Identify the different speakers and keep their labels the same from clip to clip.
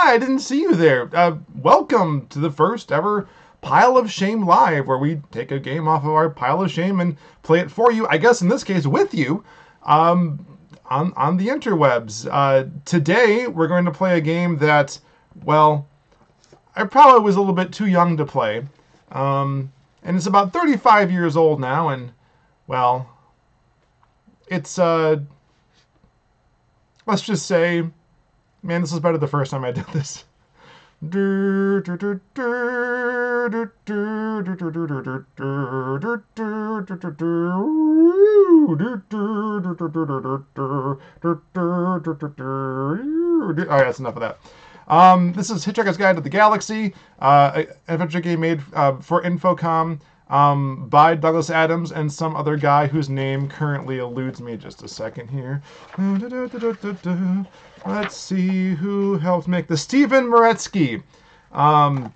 Speaker 1: Hi, I didn't see you there. Welcome to the first ever Pile of Shame Live, where we take a game off of our Pile of Shame and play it for you, I guess in this case with you, on the interwebs. Today, we're going to play a game that, well, I probably was a little bit too young to play. And it's about 35 years old now, and, well, it's, let's just say, man, this was better the first time I did this. Alright, that's enough of that. This is Hitchhiker's Guide to the Galaxy, an adventure game made for Infocom by Douglas Adams and some other guy whose name currently eludes me. Just a second here. Let's see who helped make this. Stephen Moretsky. I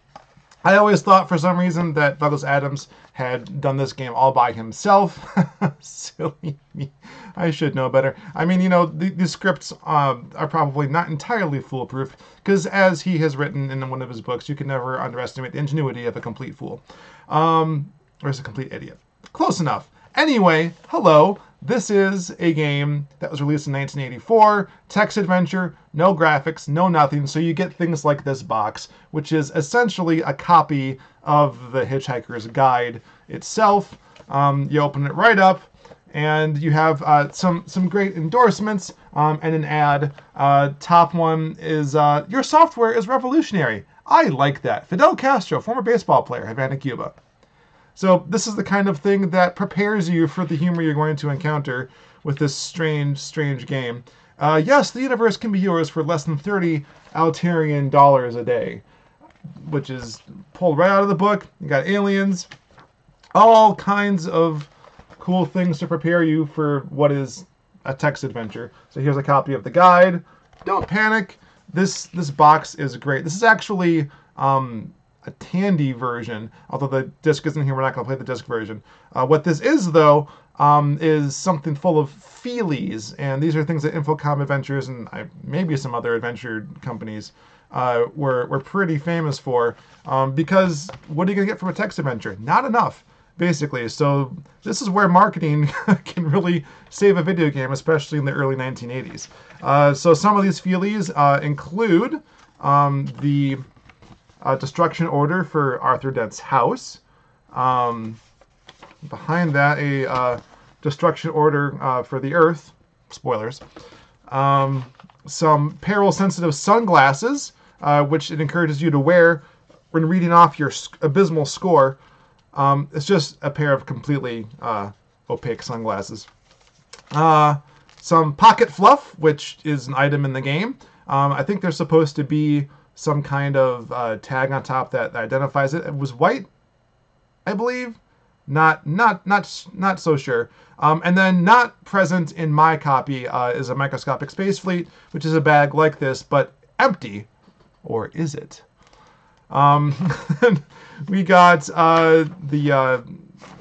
Speaker 1: always thought for some reason that Douglas Adams had done this game all by himself. Silly me. I should know better. I mean, you know, these scripts are probably not entirely foolproof, because as he has written in one of his books, you can never underestimate the ingenuity of a complete fool. Or is a complete idiot. Close enough. Anyway, hello. This is a game that was released in 1984. Text adventure, no graphics, no nothing. So you get things like this box, which is essentially a copy of the Hitchhiker's Guide itself. You open it right up, and you have some great endorsements and an ad. Top one is, your software is revolutionary. I like that. Fidel Castro, former baseball player, Havana, Cuba. So this is the kind of thing that prepares you for the humor you're going to encounter with this strange game. Yes, the universe can be yours for less than 30 Altarian dollars a day, which is pulled right out of the book. You got aliens, all kinds of cool things to prepare you for what is a text adventure. So here's a copy of the guide. Don't panic. This box is great. This is actually a Tandy version, although the disc isn't here. We're not going to play the disc version. What this is, though, is something full of feelies, and these are things that Infocom Adventures and maybe some other adventure companies were pretty famous for, because what are you going to get from a text adventure? Not enough, basically. So this is where marketing can really save a video game, especially in the early 1980s. So some of these feelies include the destruction order for Arthur Dent's house. Behind that, a destruction order for the Earth. Spoilers. Some peril-sensitive sunglasses, which it encourages you to wear when reading off your abysmal score. It's just a pair of completely opaque sunglasses. Some pocket fluff, which is an item in the game. I think there's supposed to be some kind of tag on top that identifies it. It was white, I believe. Not so sure. And then not present in my copy is a microscopic space fleet, which is a bag like this, but empty. Or is it? We got the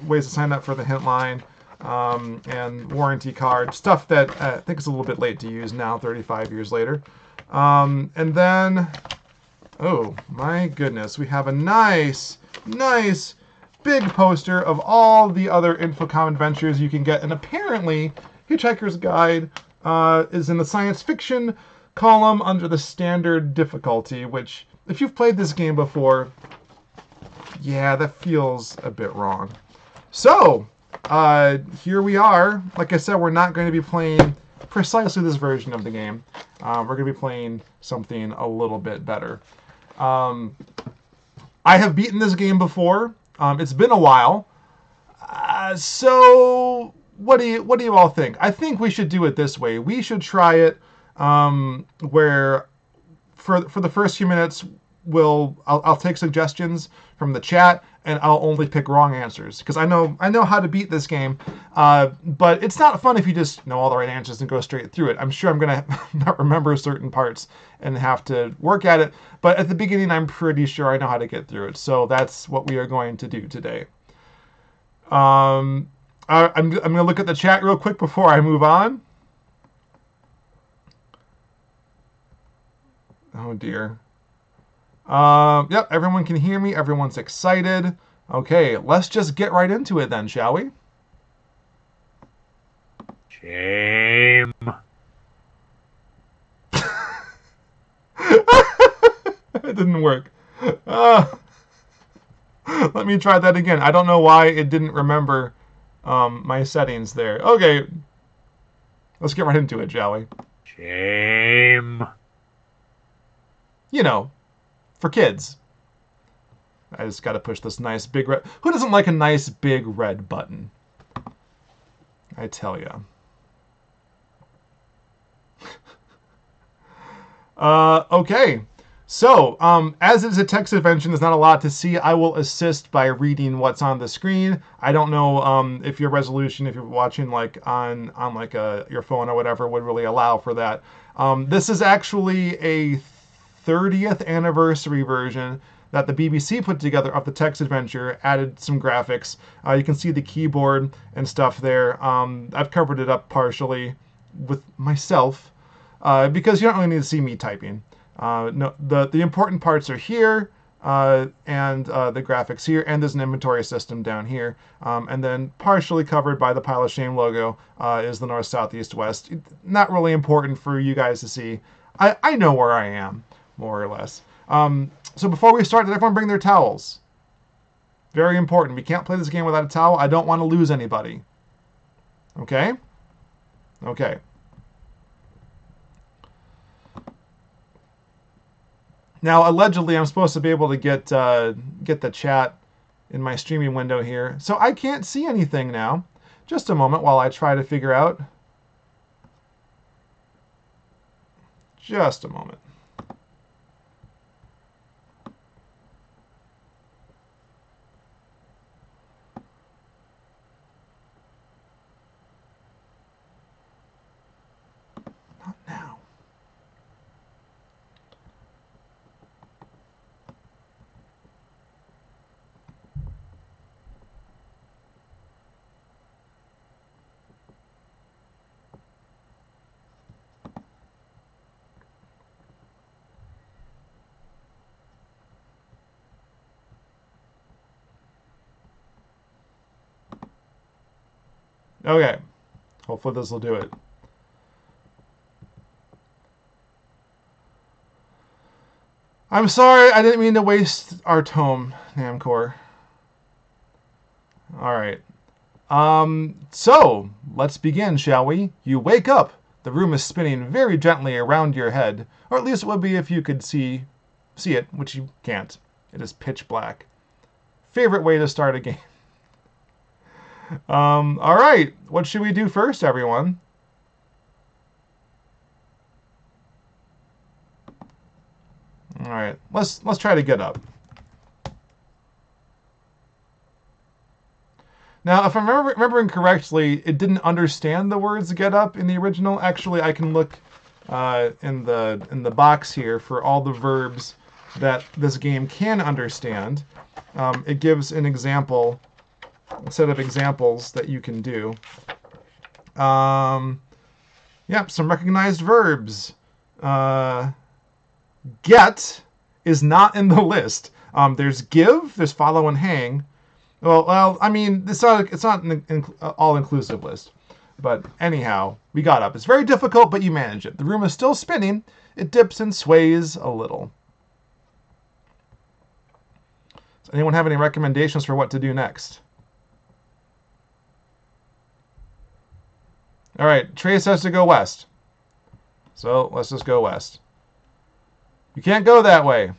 Speaker 1: ways to sign up for the hint line and warranty card, stuff that I think is a little bit late to use now, 35 years later. And then, oh my goodness, we have a nice big poster of all the other Infocom adventures you can get. And apparently, Hitchhiker's Guide is in the science fiction column under the standard difficulty, which, if you've played this game before, yeah, that feels a bit wrong. So, here we are. Like I said, we're not going to be playing precisely this version of the game. We're going to be playing something a little bit better. I have beaten this game before. It's been a while. So what do you all think? I think we should do it this way. We should try it where for the first few minutes I'll take suggestions from the chat, and I'll only pick wrong answers, because I know how to beat this game, but it's not fun if you just know all the right answers and go straight through it. I'm sure I'm gonna not remember certain parts and have to work at it, but at the beginning I'm pretty sure I know how to get through it. So that's what we are going to do today. I'm gonna look at the chat real quick before I move on. Oh dear. Yep, everyone can hear me. Everyone's excited. Okay, let's just get right into it then, shall we?
Speaker 2: Shame.
Speaker 1: It didn't work. Let me try that again. I don't know why it didn't remember my settings there. Okay, let's get right into it, shall we?
Speaker 2: Shame.
Speaker 1: You know, for kids. I just got to push this nice big red. Who doesn't like a nice big red button? I tell you. Okay. So, as it is a text adventure, there's not a lot to see. I will assist by reading what's on the screen. I don't know if your resolution, if you're watching like on like your phone or whatever, would really allow for that. This is actually a 30th anniversary version that the BBC put together of the text adventure, added some graphics. You can see the keyboard and stuff there. I've covered it up partially with myself because you don't really need to see me typing. No, the important parts are here, and the graphics here, and there's an inventory system down here. And then partially covered by the Pile of Shame logo is the north, south, east, west. Not really important for you guys to see. I know where I am, more or less. So before we start, did everyone bring their towels? Very important. We can't play this game without a towel. I don't want to lose anybody. Okay? Okay. Now, allegedly, I'm supposed to be able to get the chat in my streaming window here. So I can't see anything now. Just a moment while I try to figure out. Just a moment. Not now. Okay. Hopefully this will do it. I'm sorry, I didn't mean to waste our tome, Namcor. Alright. So, let's begin, shall we? You wake up. The room is spinning very gently around your head. Or at least it would be if you could see it, which you can't. It is pitch black. Favorite way to start a game. Alright. What should we do first, everyone? Alright. Let's try to get up. Now, if I'm remembering correctly, it didn't understand the words "get up" in the original. Actually, I can look in the box here for all the verbs that this game can understand. It gives an example, a set of examples that you can do. Yep, some recognized verbs. Get is not in the list. There's give, there's follow and hang. Well, I mean, it's not an all-inclusive list. But anyhow, we got up. It's very difficult, but you manage it. The room is still spinning. It dips and sways a little. Does anyone have any recommendations for what to do next? All right, Trace has to go west. So let's just go west. You can't go that way.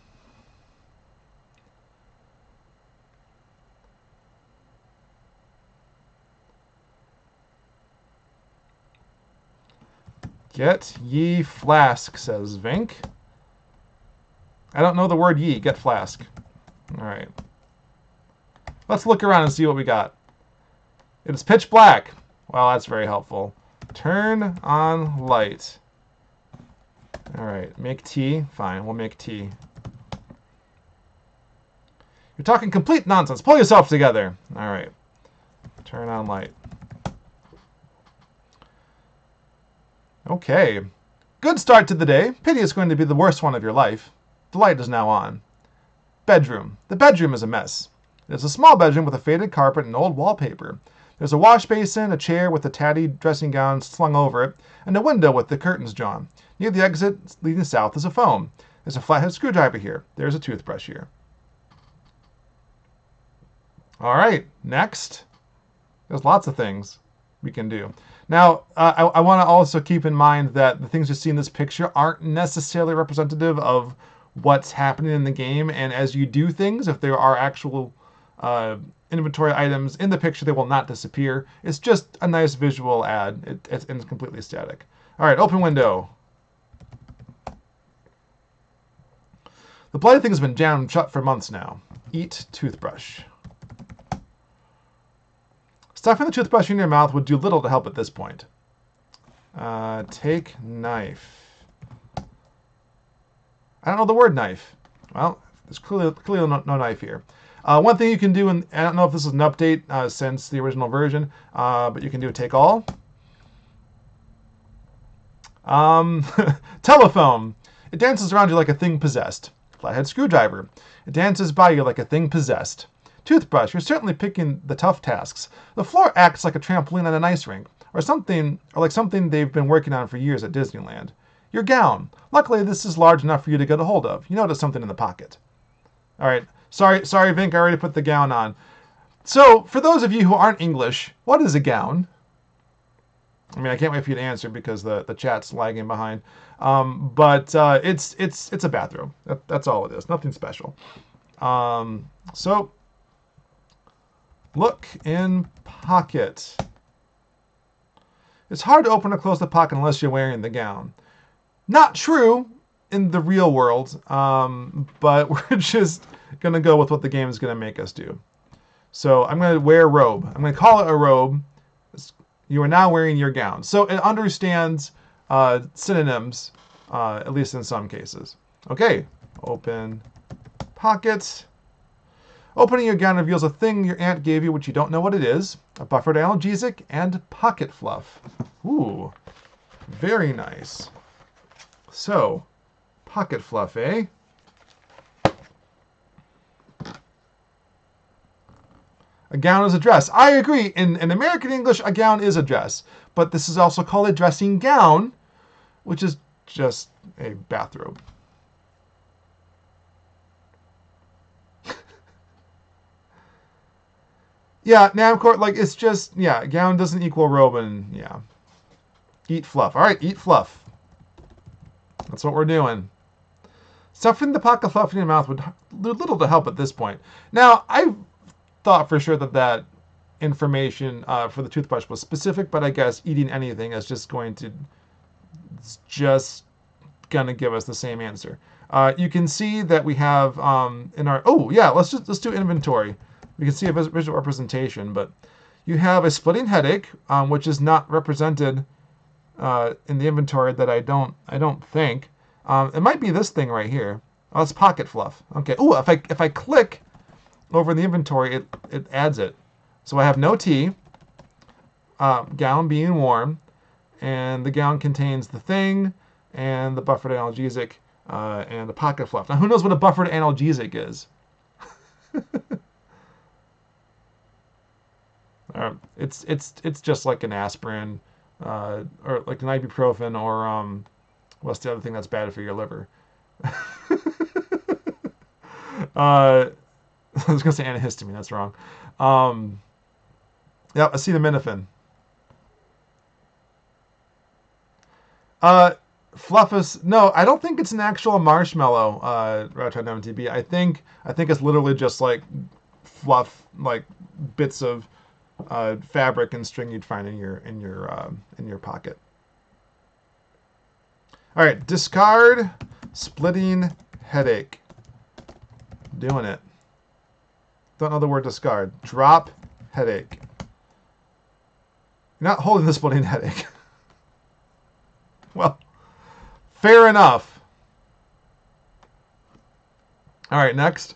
Speaker 1: Get ye flask, says Vink. I don't know the word ye. Get flask. All right. Let's look around and see what we got. It is pitch black. Well, that's very helpful. Turn on light. All right. Make tea. Fine. We'll make tea. You're talking complete nonsense. Pull yourself together. All right. Turn on light. Okay. Good start to the day. Pity it's going to be the worst one of your life. The light is now on. bedroom. The bedroom is a mess. There's a small bedroom with a faded carpet and old wallpaper. There's a wash basin, a chair with a tatty dressing gown slung over it, and a window with the curtains drawn. Near the exit leading south is a phone. There's a flathead screwdriver here. There's a toothbrush here. All right, next. There's lots of things we can do. Now, I want to also keep in mind that the things you see in this picture aren't necessarily representative of what's happening in the game. And as you do things, if there are actual inventory items in the picture, they will not disappear. It's just a nice visual add. It's completely static. All right, open window. The bloody thing has been jammed shut for months now. Eat toothbrush. Stuffing the toothbrush in your mouth would do little to help at this point. Take knife. I don't know the word knife. Well, there's clearly no knife here. One thing you can do, and I don't know if this is an update since the original version, but you can do take all. Telephone. It dances around you like a thing possessed. Flathead screwdriver. It dances by you like a thing possessed. Toothbrush. You're certainly picking the tough tasks. The floor acts like a trampoline on an ice rink, or like something they've been working on for years at Disneyland. Your gown. Luckily, this is large enough for you to get a hold of. You notice something in the pocket. All right. Sorry, Vink. I already put the gown on. So, for those of you who aren't English, what is a gown? I mean, I can't wait for you to answer because the chat's lagging behind. But it's a bathrobe. That's all it is. Nothing special. So, look in pocket. It's hard to open or close the pocket unless you're wearing the gown. Not true in the real world, but we're just going to go with what the game is going to make us do. So I'm going to wear a robe. I'm going to call it a robe. You are now wearing your gown. So it understands synonyms, at least in some cases. Okay, open pockets. Opening your gown reveals a thing your aunt gave you which you don't know what it is. A buffered analgesic and pocket fluff. Ooh, very nice. So, pocket fluff, eh? A gown is a dress. I agree. In American English, a gown is a dress. But this is also called a dressing gown, which is just a bathrobe. Yeah, now, of course, like, it's just, yeah, gown doesn't equal robe, and, yeah. Eat fluff. All right, eat fluff. That's what we're doing. Stuffing the pocket fluff in your mouth would do little to help at this point. Now, I thought for sure that information for the toothbrush was specific, but I guess eating anything is just going to give us the same answer. You can see that we have in our let's do inventory. We can see a visual representation, but you have a splitting headache, which is not represented in the inventory that I don't think. It might be this thing right here. Oh, it's pocket fluff. Okay. Oh, if I click over the inventory, it adds it. So I have no tea, gown being warm, and the gown contains the thing, and the buffered analgesic, and the pocket fluff. Now, who knows what a buffered analgesic is? It's just like an aspirin, or like an ibuprofen, or what's the other thing that's bad for your liver? I was gonna say antihistamine. That's wrong. Yep, acetaminophen. Fluffus. No, I don't think it's an actual marshmallow. Route MTB. I think it's literally just like fluff, like bits of fabric and string you'd find in your pocket. All right, discard splitting headache. Doing it. Don't know the word discard. Drop headache. You're not holding the splitting headache. Well, fair enough. All right, next.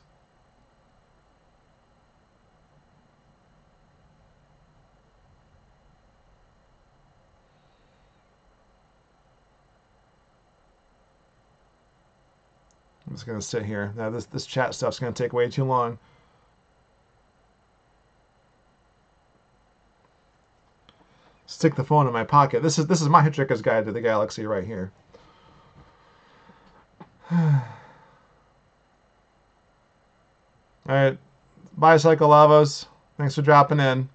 Speaker 1: just gonna sit here. Now this chat stuff's gonna take way too long. Stick the phone in my pocket. This is my Hitchhiker's Guide to the Galaxy right here. All right, Bicycle Lavos. Thanks for dropping in.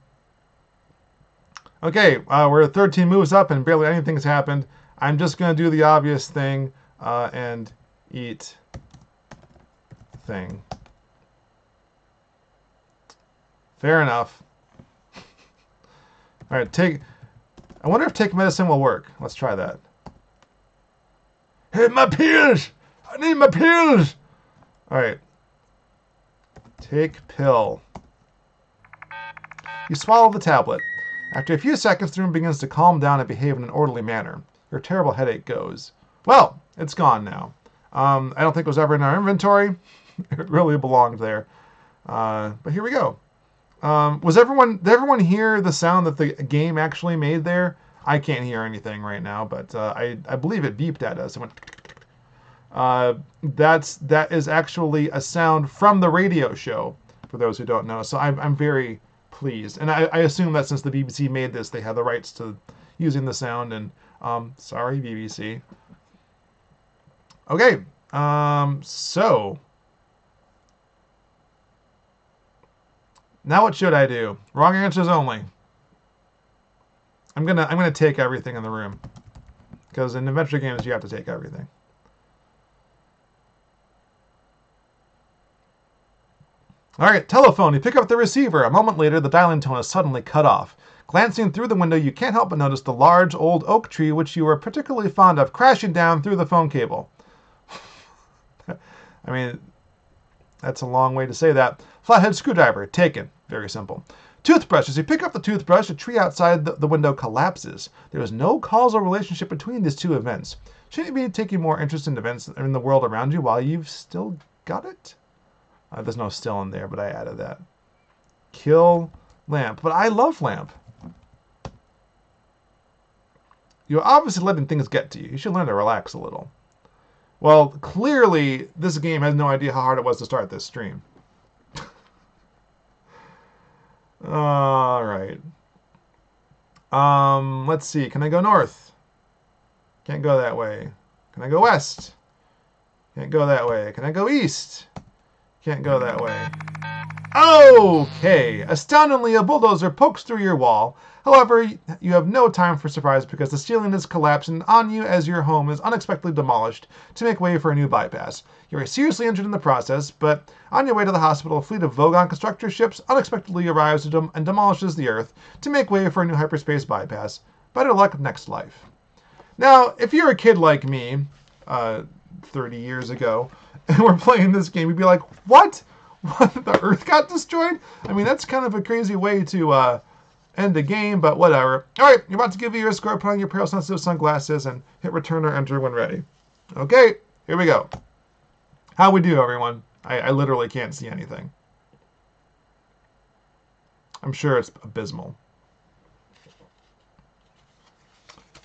Speaker 1: Okay, we're 13 moves up and barely anything's happened. I'm just gonna do the obvious thing and eat thing. Fair enough. All right, I wonder if take medicine will work. Let's try that. Hey, my pills! I need my pills! All right. Take pill. You swallow the tablet. After a few seconds, the room begins to calm down and behave in an orderly manner. Your terrible headache goes. Well, it's gone now. I don't think it was ever in our inventory. It really belonged there. But here we go. Did everyone hear the sound that the game actually made there? I can't hear anything right now, but I believe it beeped at us. It went. That is actually a sound from the radio show, for those who don't know. So I'm very pleased, and I assume that since the BBC made this, they have the rights to using the sound. And sorry, BBC. Okay, so now what should I do? Wrong answers only. I'm gonna take everything in the room, because in adventure games you have to take everything. All right, telephone. You pick up the receiver. A moment later, the dialing tone is suddenly cut off. Glancing through the window, you can't help but notice the large old oak tree, which you were particularly fond of, crashing down through the phone cable. I mean, that's a long way to say that. Flathead screwdriver, taken. Very simple. Toothbrush. As you pick up the toothbrush, a tree outside the window collapses. There is no causal relationship between these two events. Shouldn't you be taking more interest in events in the world around you while you've still got it? There's no still in there, but I added that. Kill lamp. But I love lamp. You're obviously letting things get to you. You should learn to relax a little. Well, clearly, this game has no idea how hard it was to start this stream. All right. Let's see. Can I go north? Can't go that way. Can I go west? Can't go that way. Can I go east? Can't go that way. Okay. Astoundingly, a bulldozer pokes through your wall. However, you have no time for surprise because the ceiling is collapsing on you as your home is unexpectedly demolished to make way for a new bypass. You are seriously injured in the process, but on your way to the hospital, a fleet of Vogon constructor ships unexpectedly arrives and demolishes the Earth to make way for a new hyperspace bypass. Better luck next life. Now, if you're a kid like me, 30 years ago, and we're playing this game, you'd be like, what? What? The Earth got destroyed? I mean, that's kind of a crazy way to end the game, but whatever. All right, you're about to give you your score, put on your peril-sensitive sunglasses, and hit return or enter when ready. Okay, here we go. How we do, everyone? I literally can't see anything. I'm sure it's abysmal.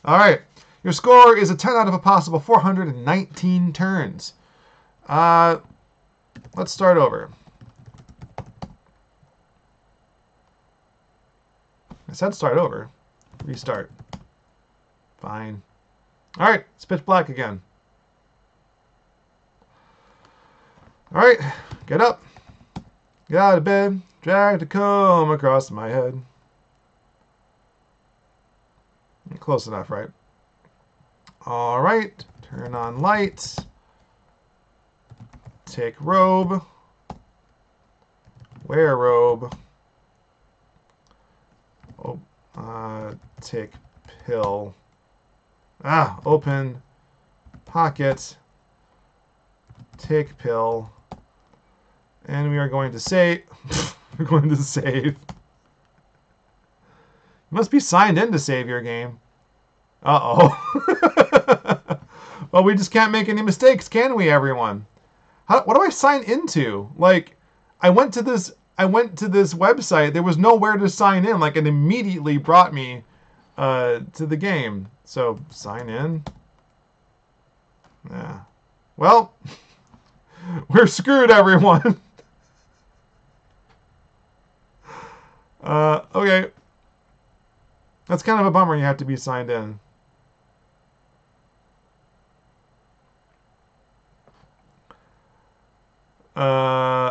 Speaker 1: All right, your score is a 10 out of a possible 419 turns. Let's start over. I said start over. Restart. Fine. All right, it's pitch black again. All right, get up. Get out of bed. Drag the comb across my head. Close enough, right? All right, turn on lights. Take robe. Wear robe. Take pill. Open pocket. Take pill. And we are going to save. We're going to save. You must be signed in to save your game. Uh-oh. Well, we just can't make any mistakes, can we, everyone? What do I sign into? Like, I went to this website. There was nowhere to sign in. Like, it immediately brought me to the game. So, sign in. Yeah. Well, We're screwed, everyone. Okay. That's kind of a bummer. You have to be signed in.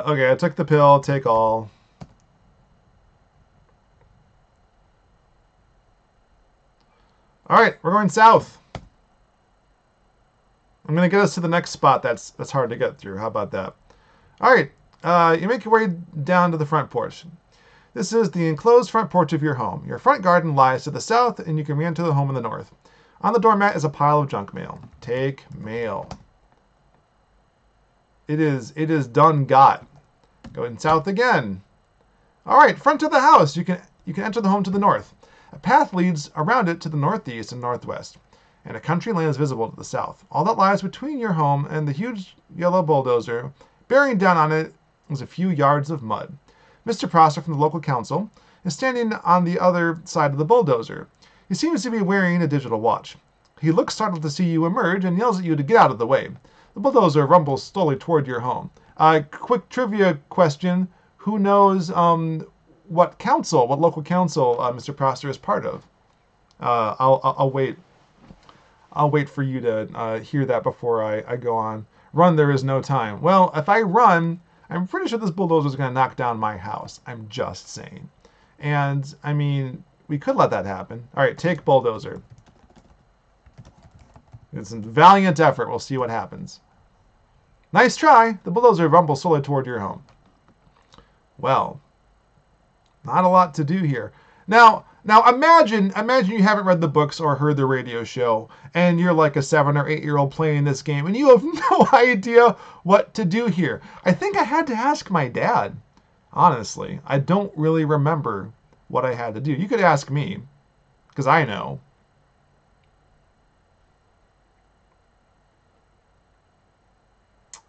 Speaker 1: Okay, I took the pill. Take all. All right, we're going south. I'm gonna get us to the next spot. That's hard to get through. How about that? All right, you make your way down to the front porch. This is the enclosed front porch of your home. Your front garden lies to the south, and you can re-enter the home in the north. On the doormat is a pile of junk mail. Take mail. It is done got. Going south again. All right, front of the house. You can enter the home to the north. A path leads around it to the northeast and northwest, and a country land is visible to the south. All that lies between your home and the huge yellow bulldozer, bearing down on it, is a few yards of mud. Mr. Prosser from the local council is standing on the other side of the bulldozer. He seems to be wearing a digital watch. He looks startled to see you emerge and yells at you to get out of the way. The bulldozer rumbles slowly toward your home. Quick trivia question. Who knows what local council Mr. Prosser is part of? I'll wait. I'll wait for you to hear that before I go on. Run, there is no time. Well, if I run, I'm pretty sure this bulldozer is going to knock down my house. I'm just saying. And, I mean, we could let that happen. All right, take bulldozer. It's a valiant effort. We'll see what happens. Nice try. The bulldozer rumbles slowly toward your home. Well, not a lot to do here. Now imagine you haven't read the books or heard the radio show, and you're like a 7 or 8-year-old playing this game, and you have no idea what to do here. I think I had to ask my dad. Honestly, I don't really remember what I had to do. You could ask me, because I know.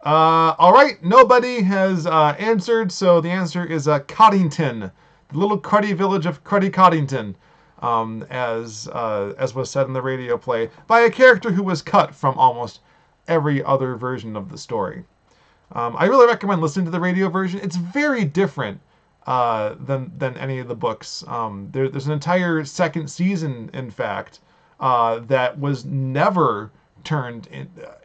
Speaker 1: All right, nobody has answered, so the answer is Coddington, the little cruddy village of Cruddy Coddington, as was said in the radio play by a character who was cut from almost every other version of the story. I really recommend listening to the radio version. It's very different than any of the books. There's an entire second season, in fact, that was never turned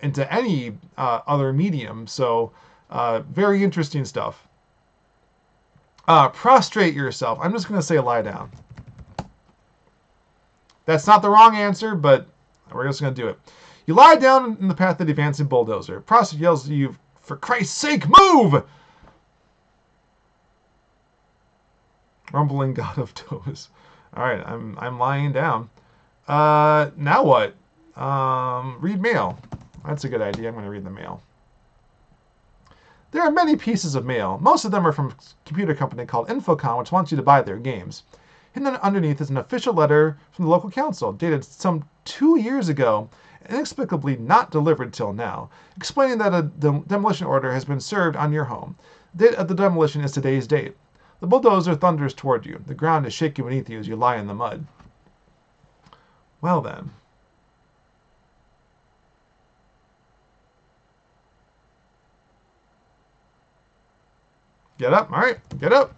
Speaker 1: into any other medium. So very interesting stuff. Prostrate yourself. I'm just going to say lie down. That's not the wrong answer, but we're just going to do it. You lie down in the path of the advancing bulldozer. Prostrate yells at you, for Christ's sake, move! Rumbling god of toes. All right, I'm lying down. Now what? Read mail. That's a good idea. I'm going to read the mail. There are many pieces of mail. Most of them are from a computer company called Infocom, which wants you to buy their games. Hidden underneath is an official letter from the local council, dated some 2 years ago, inexplicably not delivered till now, explaining that a demolition order has been served on your home. The date of the demolition is today's date. The bulldozer thunders toward you. The ground is shaking beneath you as you lie in the mud. Well then. Get up. All right, get up.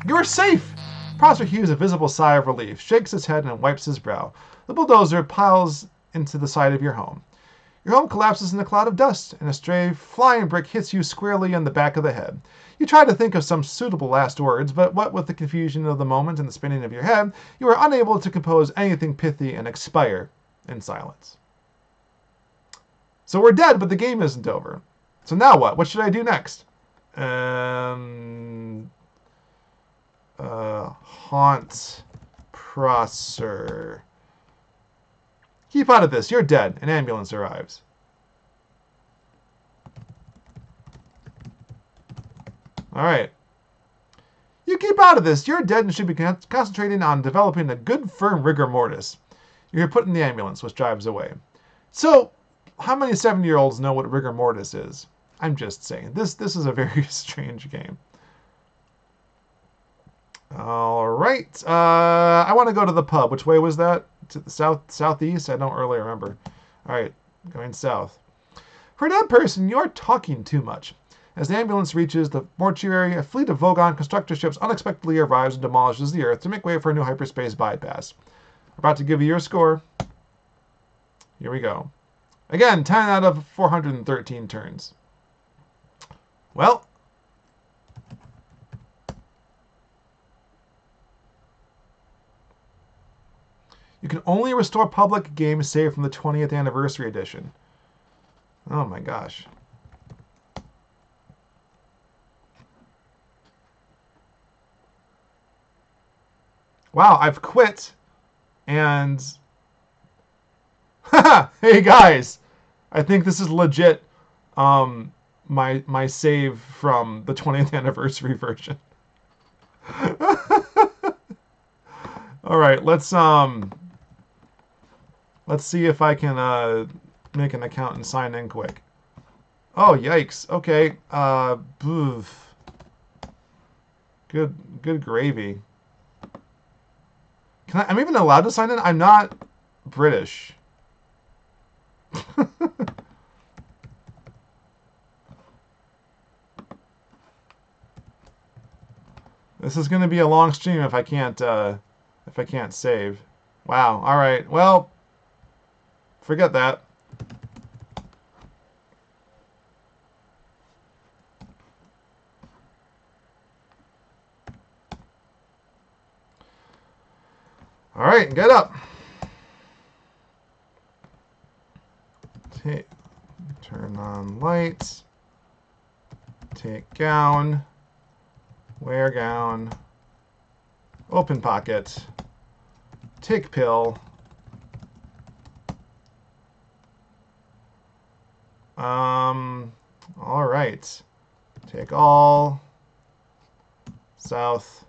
Speaker 1: You're safe! Prosser heaves a visible sigh of relief, shakes his head, and wipes his brow. The bulldozer piles into the side of your home. Your home collapses in a cloud of dust, and a stray flying brick hits you squarely on the back of the head. You try to think of some suitable last words, but what with the confusion of the moment and the spinning of your head, you are unable to compose anything pithy and expire in silence. So we're dead, but the game isn't over. So now what? What should I do next? Haunt Prosser. Keep out of this. You're dead. An ambulance arrives. All right. You keep out of this. You're dead and should be concentrating on developing a good firm rigor mortis. You're put in the ambulance, which drives away. So, how many 7-year-olds know what rigor mortis is? I'm just saying. This is a very strange game. All right. I want to go to the pub. Which way was that? To the southeast? I don't really remember. All right. Going south. For a dead person, you're talking too much. As the ambulance reaches the mortuary, a fleet of Vogon constructor ships unexpectedly arrives and demolishes the Earth to make way for a new hyperspace bypass. About to give you your score. Here we go. Again, 10 out of 413 turns. Well, you can only restore public games saved from the 20th anniversary edition. Oh my gosh. Wow, I've quit and hey guys, I think this is legit my save from the 20th anniversary version. All right, let's see if I can make an account and sign in quick. Oh, yikes. Okay. Boof. Good gravy. I'm even allowed to sign in? I'm not British. This is going to be a long stream if I can't save. Wow. All right. Well, forget that. All right, get up. Turn on lights. Take gown. Wear gown. Open pocket. Take pill. All right. Take all. South.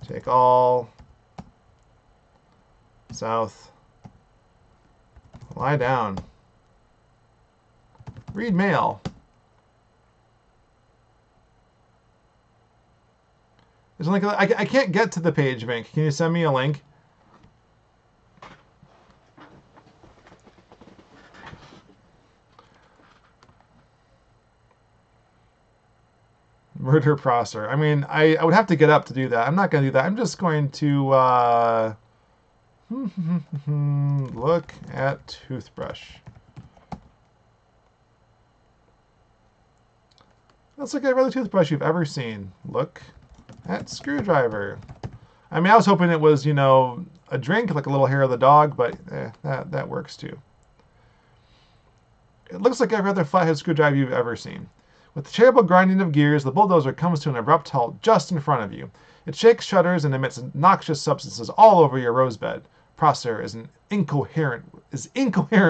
Speaker 1: Take all. South. Lie down. Read mail. There's a link. I can't get to the page bank. Can you send me a link? Murder Prosser. I mean, I would have to get up to do that. I'm not going to do that. I'm just going to look at toothbrush. Let's look at every other toothbrush you've ever seen. Look at screwdriver. I mean, I was hoping it was, you know, a drink, like a little hair of the dog, but that works too. It looks like every other flathead screwdriver you've ever seen. With the terrible grinding of gears, the bulldozer comes to an abrupt halt just in front of you. It shakes, shudders, and emits noxious substances all over your rose bed. Prosser is incoherent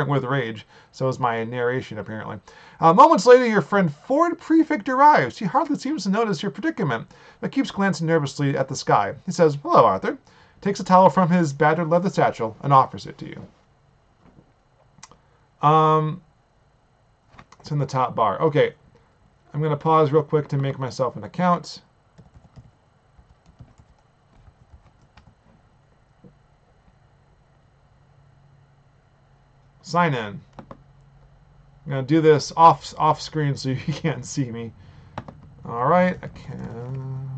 Speaker 1: with rage. So is my narration, apparently. Moments later, your friend Ford Prefect arrives. He hardly seems to notice your predicament, but keeps glancing nervously at the sky. He says, "Hello, Arthur," takes a towel from his battered leather satchel, and offers it to you. It's in the top bar. Okay, I'm going to pause real quick to make myself an account. Sign in. I'm going to do this off screen so you can't see me. All right, accounts.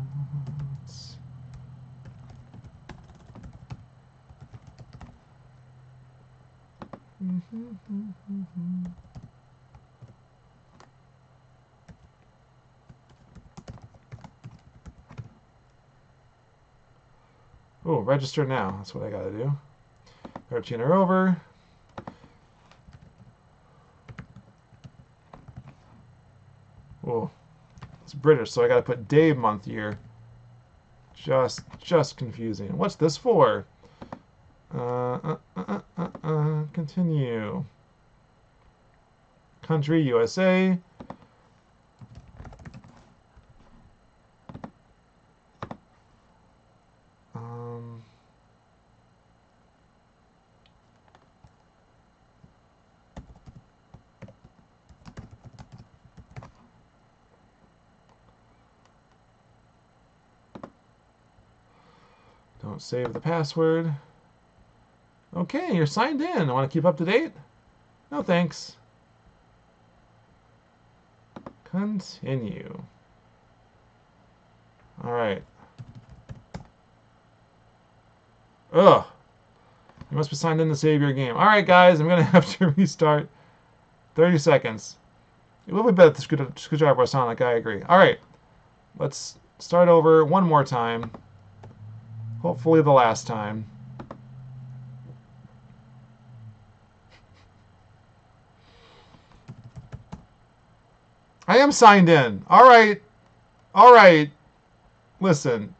Speaker 1: Oh, register now. That's what I got to do. 13 are over. Oh, it's British, so I got to put day, month, year. Just confusing. What's this for? Continue. Country, USA. Don't save the password. Okay, you're signed in. I want to keep up to date? No, thanks. Continue. All right. Ugh. You must be signed in to save your game. All right, guys, I'm going to have to restart. 30 seconds. A little bit better at the screwdriver Sonic, I agree. All right. Let's start over one more time. Hopefully the last time. I am signed in. All right. All right. Listen.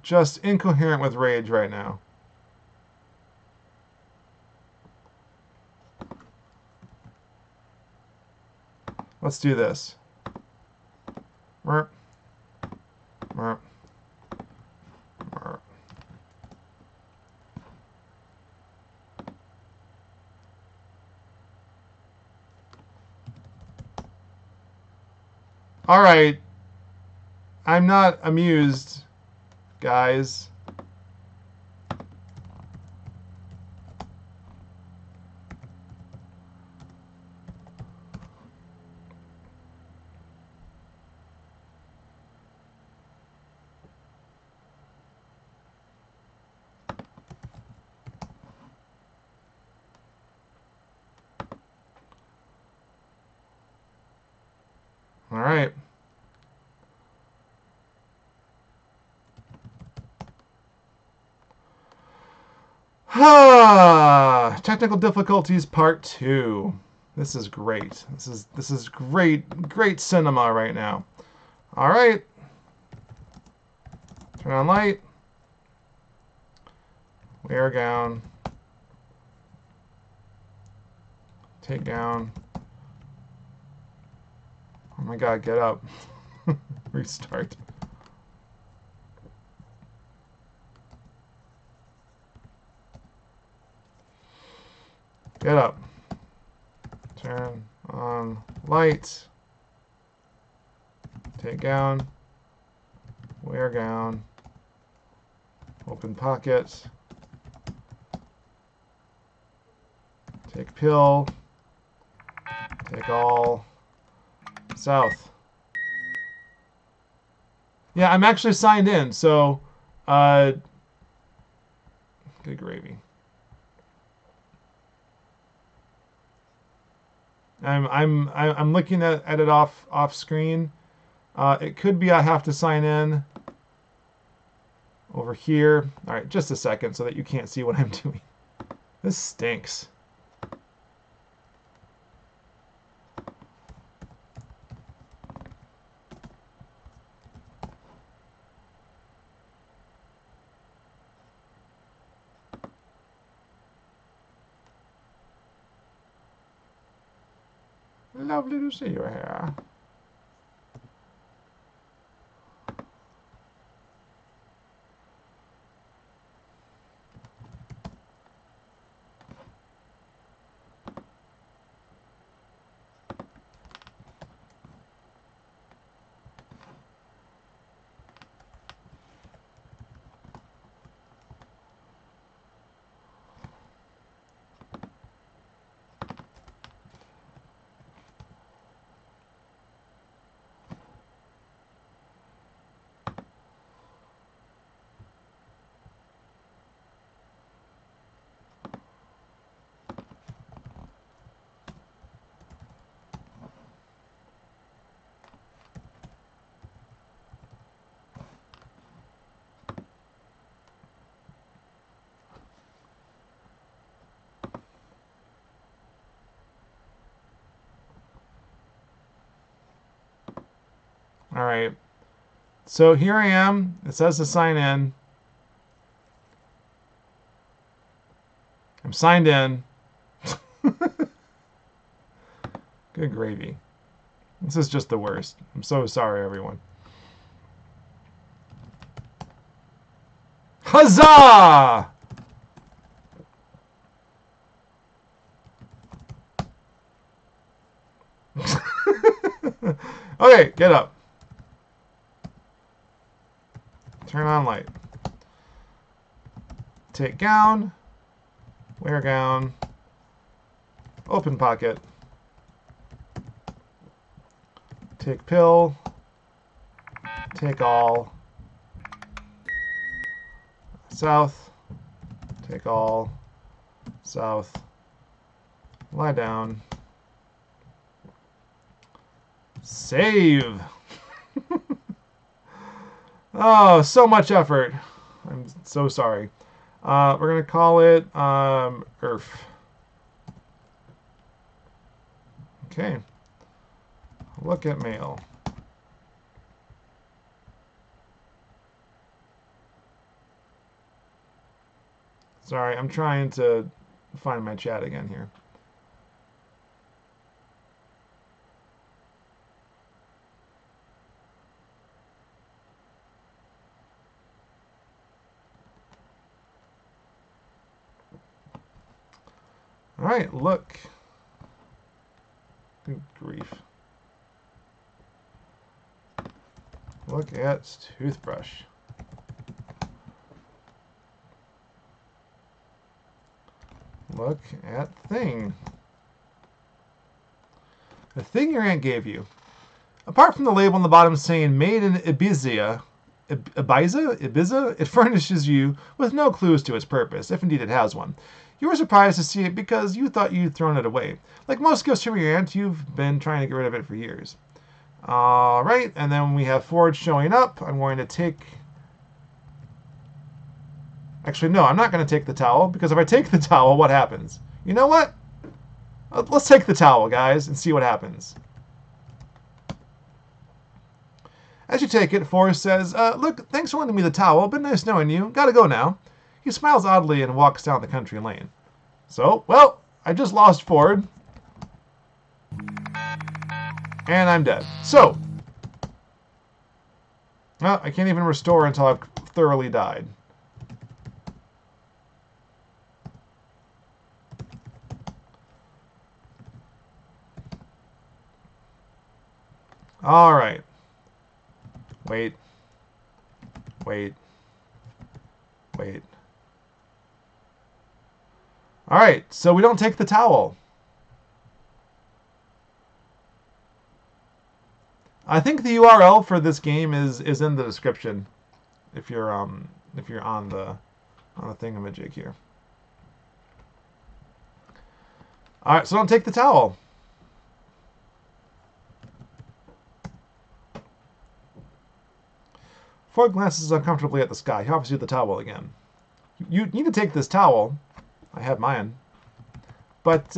Speaker 1: Just incoherent with rage right now. Let's do this. Merp. Merp. Merp. All right. I'm not amused, guys. All right. Technical difficulties part 2. This is great. This is great cinema right now. All right. Turn on light. Wear gown. Take down. Oh my god, get up. Restart. Get up. Turn on light. Take gown. Wear gown. Open pocket. Take pill. Take all. South. Yeah, I'm actually signed in, so good gravy. I'm looking at it off screen. It could be I have to sign in over here. All right, just a second so that you can't see what I'm doing. This stinks. Lovely to see you here. All right. So here I am. It says to sign in. I'm signed in. Good gravy. This is just the worst. I'm so sorry, everyone. Huzzah! Okay, get up. Turn on light. Take gown. Wear gown. Open pocket. Take pill. Take all. South. Take all. South. Lie down. Save. Oh, so much effort. I'm so sorry. We're going to call it Earth. Okay. Look at mail. Sorry, I'm trying to find my chat again here. All right, look. Good grief. Look at toothbrush. Look at thing. The thing your aunt gave you. Apart from the label on the bottom saying made in Ibiza, it furnishes you with no clues to its purpose, if indeed it has one. You were surprised to see it because you thought you'd thrown it away. Like most gifts from your aunt, you've been trying to get rid of it for years. Alright, and then we have Ford showing up. I'm going to take... Actually, no, I'm not going to take the towel, because if I take the towel, what happens? You know what? Let's take the towel, guys, and see what happens. As you take it, Ford says, look, thanks for lending me the towel. Been nice knowing you. Gotta go now. He smiles oddly and walks down the country lane. So, well, I just lost Ford. And I'm dead. So, well, I can't even restore until I've thoroughly died. Alright. Wait. Wait. Wait. Alright, so we don't take the towel. I think the URL for this game is in the description if you're on the thingamajig here. Alright, so don't take the towel. Ford glances uncomfortably at the sky. He offers you the towel again. You need to take this towel. I have mine. But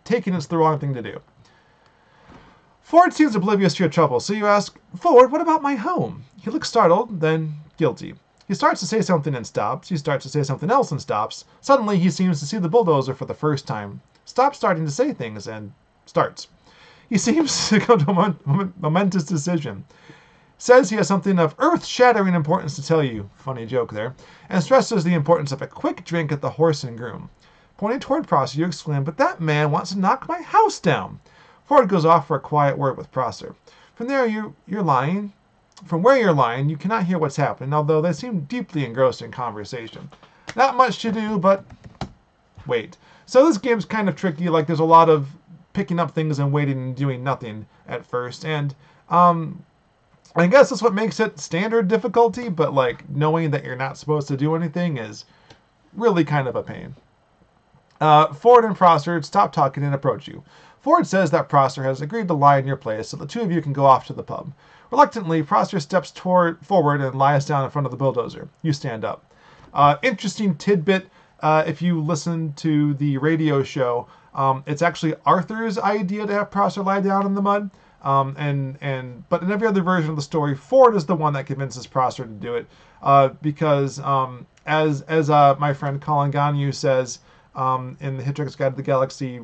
Speaker 1: taking it's the wrong thing to do. Ford seems oblivious to your trouble, so you ask, Ford, what about my home? He looks startled, then guilty. He starts to say something and stops. He starts to say something else and stops. Suddenly, he seems to see the bulldozer for the first time. Stops starting to say things and starts. He seems to come to a momentous decision. Says he has something of earth-shattering importance to tell you, funny joke there, and stresses the importance of a quick drink at the Horse and Groom. Pointing toward Prosser, you exclaim, but that man wants to knock my house down. Ford goes off for a quiet word with Prosser. From where you're lying, you cannot hear what's happening, although they seem deeply engrossed in conversation. Not much to do, but wait. So this game's kind of tricky, like there's a lot of picking up things and waiting and doing nothing at first, and I guess that's what makes it standard difficulty, but like knowing that you're not supposed to do anything is really kind of a pain. Ford and Prosser stop talking and approach you. Ford says that Prosser has agreed to lie in your place so the two of you can go off to the pub. Reluctantly, Prosser steps forward and lies down in front of the bulldozer. You stand up. Interesting tidbit, if you listen to the radio show, it's actually Arthur's idea to have Prosser lie down in the mud. But in every other version of the story, Ford is the one that convinces Prosser to do it, because as my friend Colin Ganyu says in the Hitchhiker's Guide to the Galaxy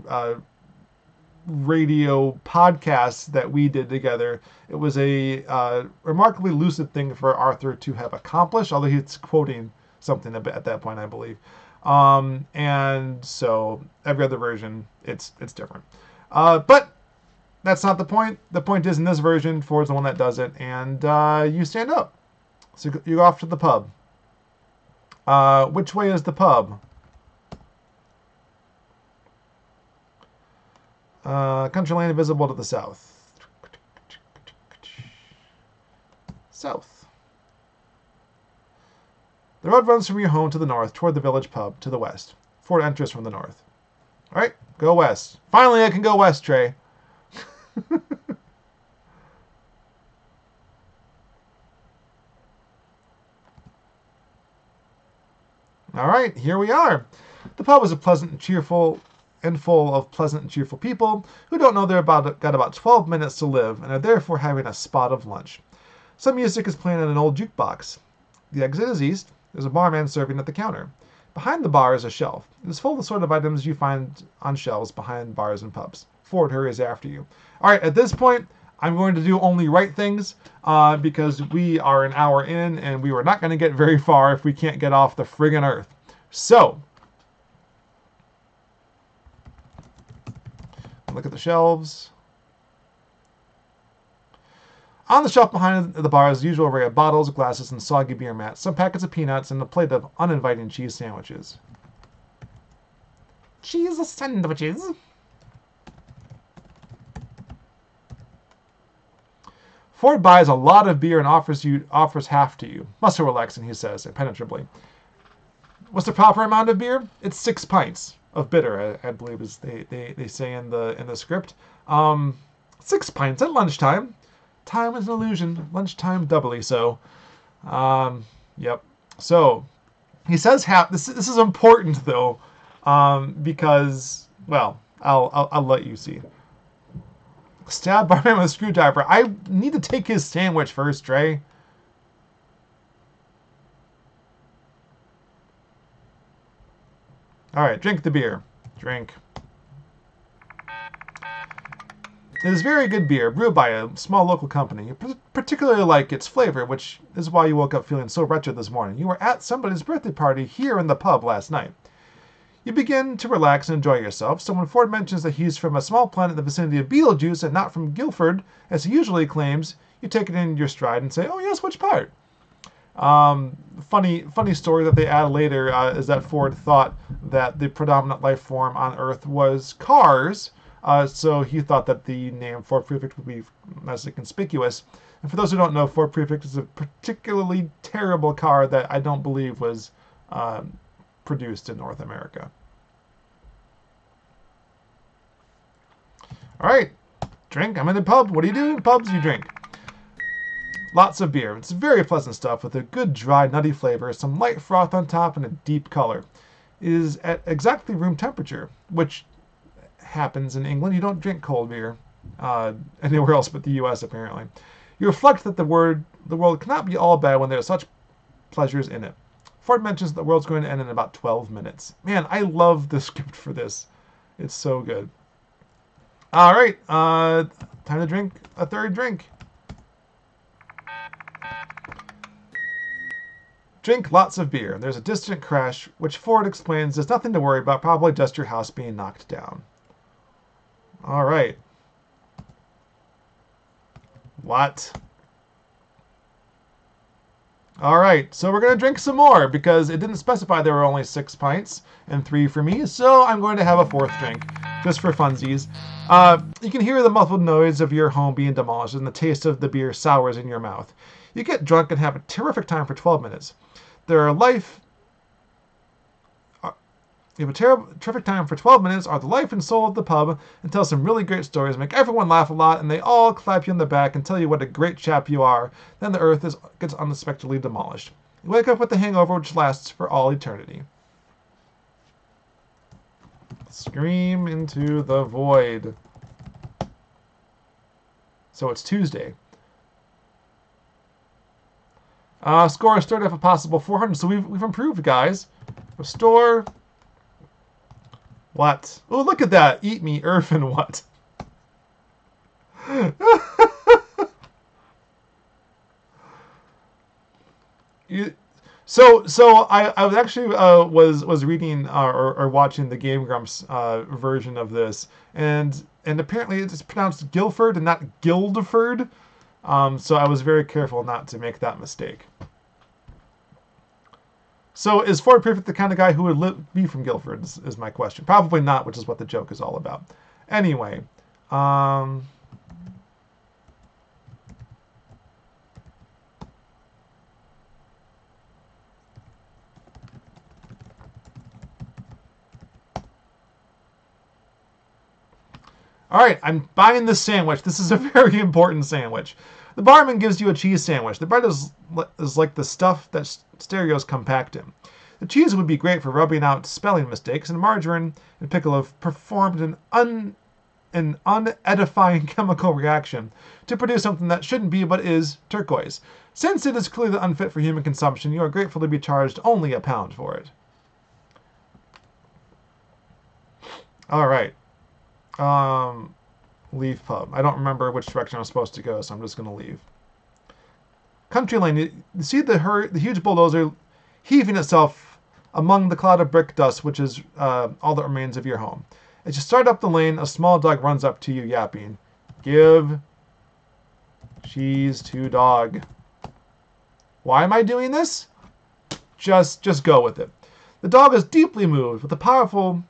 Speaker 1: radio podcast that we did together, it was a remarkably lucid thing for Arthur to have accomplished, although he's quoting something at that point, I believe. And so every other version, it's different. But that's not the point. The point is in this version, Ford's the one that does it, and you stand up. So you go off to the pub. Which way is the pub? Country lane visible to the south. South. The road runs from your home to the north toward the village pub to the west. Ford enters from the north. All right, go west. Finally, I can go west, Trey. All right, here we are. The pub is a pleasant and cheerful and full of pleasant and cheerful people who don't know they're got about 12 minutes to live and are therefore having a spot of lunch. Some music is playing on an old jukebox. The exit is east. There's a barman serving at the counter. Behind the bar is a shelf. It is full of the sort of items you find on shelves behind bars and pubs. Ford hurries after you. All right, at this point, I'm going to do only right things because we are an hour in and we were not going to get very far if we can't get off the friggin' earth. So, look at the shelves. On the shelf behind the bar is the usual array of bottles, glasses, and soggy beer mats, some packets of peanuts, and a plate of uninviting cheese sandwiches. Cheese sandwiches. Ford buys a lot of beer and offers half to you. Muscle relaxing, he says, impenetrably. What's the proper amount of beer? It's 6 pints of bitter, I believe, as they say in the script. 6 pints at lunchtime. Time is an illusion. Lunchtime doubly so. Yep. So he says half. This is important though, because well, I'll let you see. Stab barman with a screwdriver. I need to take his sandwich first, Trey. All right, drink the beer. Drink. It is very good beer, brewed by a small local company. You particularly like its flavor, which is why you woke up feeling so wretched this morning. You were at somebody's birthday party here in the pub last night. You begin to relax and enjoy yourself, so when Ford mentions that he's from a small planet in the vicinity of Beetlejuice and not from Guilford, as he usually claims, you take it in your stride and say, oh yes, which part? Funny story that they add later is that Ford thought that the predominant life form on Earth was cars, so he thought that the name Ford Prefect would be nicely conspicuous. And for those who don't know, Ford Prefect is a particularly terrible car that I don't believe was produced in North America. All right, drink. I'm in a pub. What do you do in pubs? You drink. Lots of beer. It's very pleasant stuff with a good dry nutty flavor, some light froth on top, and a deep color. It is at exactly room temperature, which happens in England. You don't drink cold beer anywhere else but the U.S. apparently. You reflect that the world cannot be all bad when there are such pleasures in it. Ford mentions the world's going to end in about 12 minutes. Man, I love the script for this. It's so good. All right, time to drink a third drink. Drink lots of beer. There's a distant crash, which Ford explains is nothing to worry about, probably just your house being knocked down. All right. What? All right, so we're going to drink some more because it didn't specify there were only 6 pints and 3 for me, so I'm going to have a 4th drink just for funsies. You can hear the muffled noise of your home being demolished and the taste of the beer sours in your mouth. You get drunk and have a terrific time for 12 minutes. You have a terrific time for 12 minutes, are the life and soul of the pub, and tell some really great stories, make everyone laugh a lot, and they all clap you on the back and tell you what a great chap you are. Then the earth gets unexpectedly demolished. You wake up with the hangover, which lasts for all eternity. Scream into the void. So it's Tuesday. Score restored if a possible 400. So we've improved, guys. Restore. What? Oh, look at that. Eat me, Earth, and what? So I was actually was reading or watching the Game Grumps version of this, and and apparently it's pronounced Guildford and not Guildford. So I was very careful not to make that mistake. So is Ford Prefect the kind of guy who would be from Guildford is my question. Probably not, which is what the joke is all about. Anyway. All right, I'm buying this sandwich. This is a very important sandwich. The barman gives you a cheese sandwich. The bread is like the stuff that stereos compact in. The cheese would be great for rubbing out spelling mistakes, and margarine and pickle have performed an unedifying chemical reaction to produce something that shouldn't be but is turquoise. Since it is clearly unfit for human consumption, you are grateful to be charged only a pound for it. All right. Leave pub. I don't remember which direction I'm supposed to go, so I'm just going to leave. Country lane. You see the huge bulldozer heaving itself among the cloud of brick dust, which is all that remains of your home. As you start up the lane, a small dog runs up to you, yapping. Give cheese to dog. Why am I doing this? Just go with it. The dog is deeply moved with powerful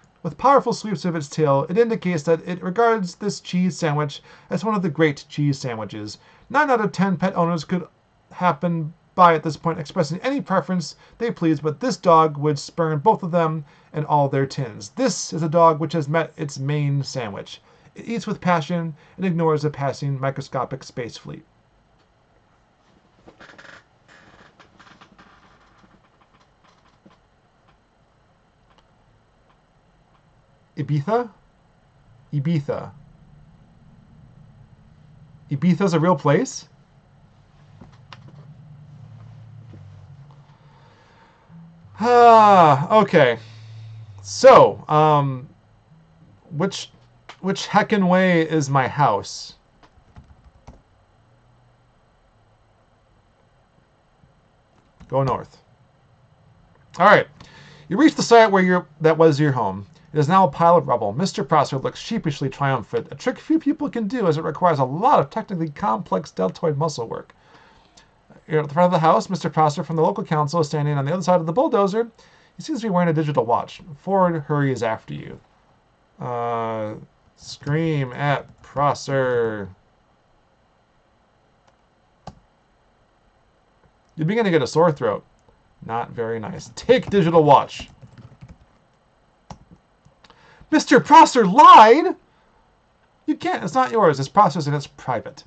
Speaker 1: sweeps of its tail. It indicates that it regards this cheese sandwich as one of the great cheese sandwiches. 9 out of 10 pet owners could happen by at this point expressing any preference they please, but this dog would spurn both of them and all their tins. This is a dog which has met its main sandwich. It eats with passion and ignores a passing microscopic space fleet. Ibiza? Ibiza. Ibiza's a real place? Okay. So, which heckin' way is my house? Go north. All right. You reach the site that was your home. It is now a pile of rubble. Mr. Prosser looks sheepishly triumphant, a trick few people can do as it requires a lot of technically complex deltoid muscle work. You're at the front of the house. Mr. Prosser from the local council is standing on the other side of the bulldozer. He seems to be wearing a digital watch. Ford hurries after you. Scream at Prosser. You're beginning to get a sore throat. Not very nice. Take digital watch. Mr. Prosser lied! You can't. It's not yours. It's Prosser's and it's private.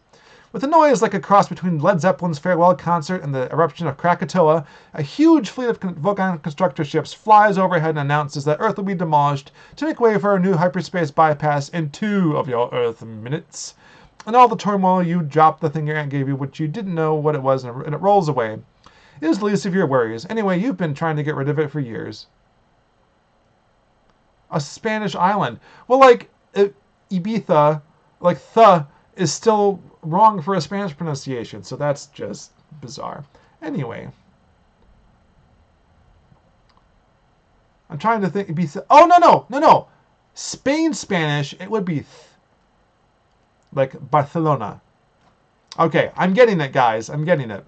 Speaker 1: With a noise like a cross between Led Zeppelin's farewell concert and the eruption of Krakatoa, a huge fleet of Vogon constructor ships flies overhead and announces that Earth will be demolished to make way for a new hyperspace bypass in 2 of your Earth minutes. In all the turmoil, you drop the thing your aunt gave you, which you didn't know what it was, and it rolls away. It is the least of your worries. Anyway, you've been trying to get rid of it for years. A Spanish island. Well, like, Ibiza, like, is still wrong for a Spanish pronunciation, so that's just bizarre. Anyway. I'm trying to think. Ibiza. Oh, no. Spain Spanish, it would be like Barcelona. Okay, I'm getting it, guys. I'm getting it.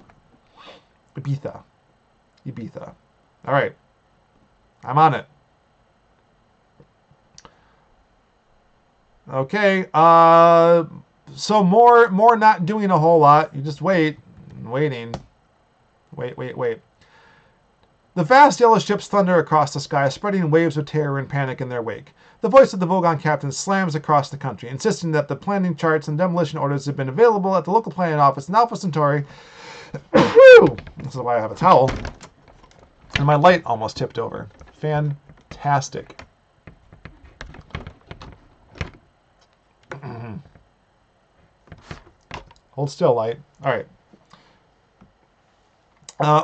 Speaker 1: Ibiza. All right. I'm on it. Okay, so more not doing a whole lot. You just waiting. Wait. The vast yellow ships thunder across the sky, spreading waves of terror and panic in their wake. The voice of the Vogon captain slams across the country, insisting that the planning charts and demolition orders have been available at the local planning office in Alpha Centauri. This is why I have a towel. And my light almost tipped over. Fantastic. Hold still, light. All right.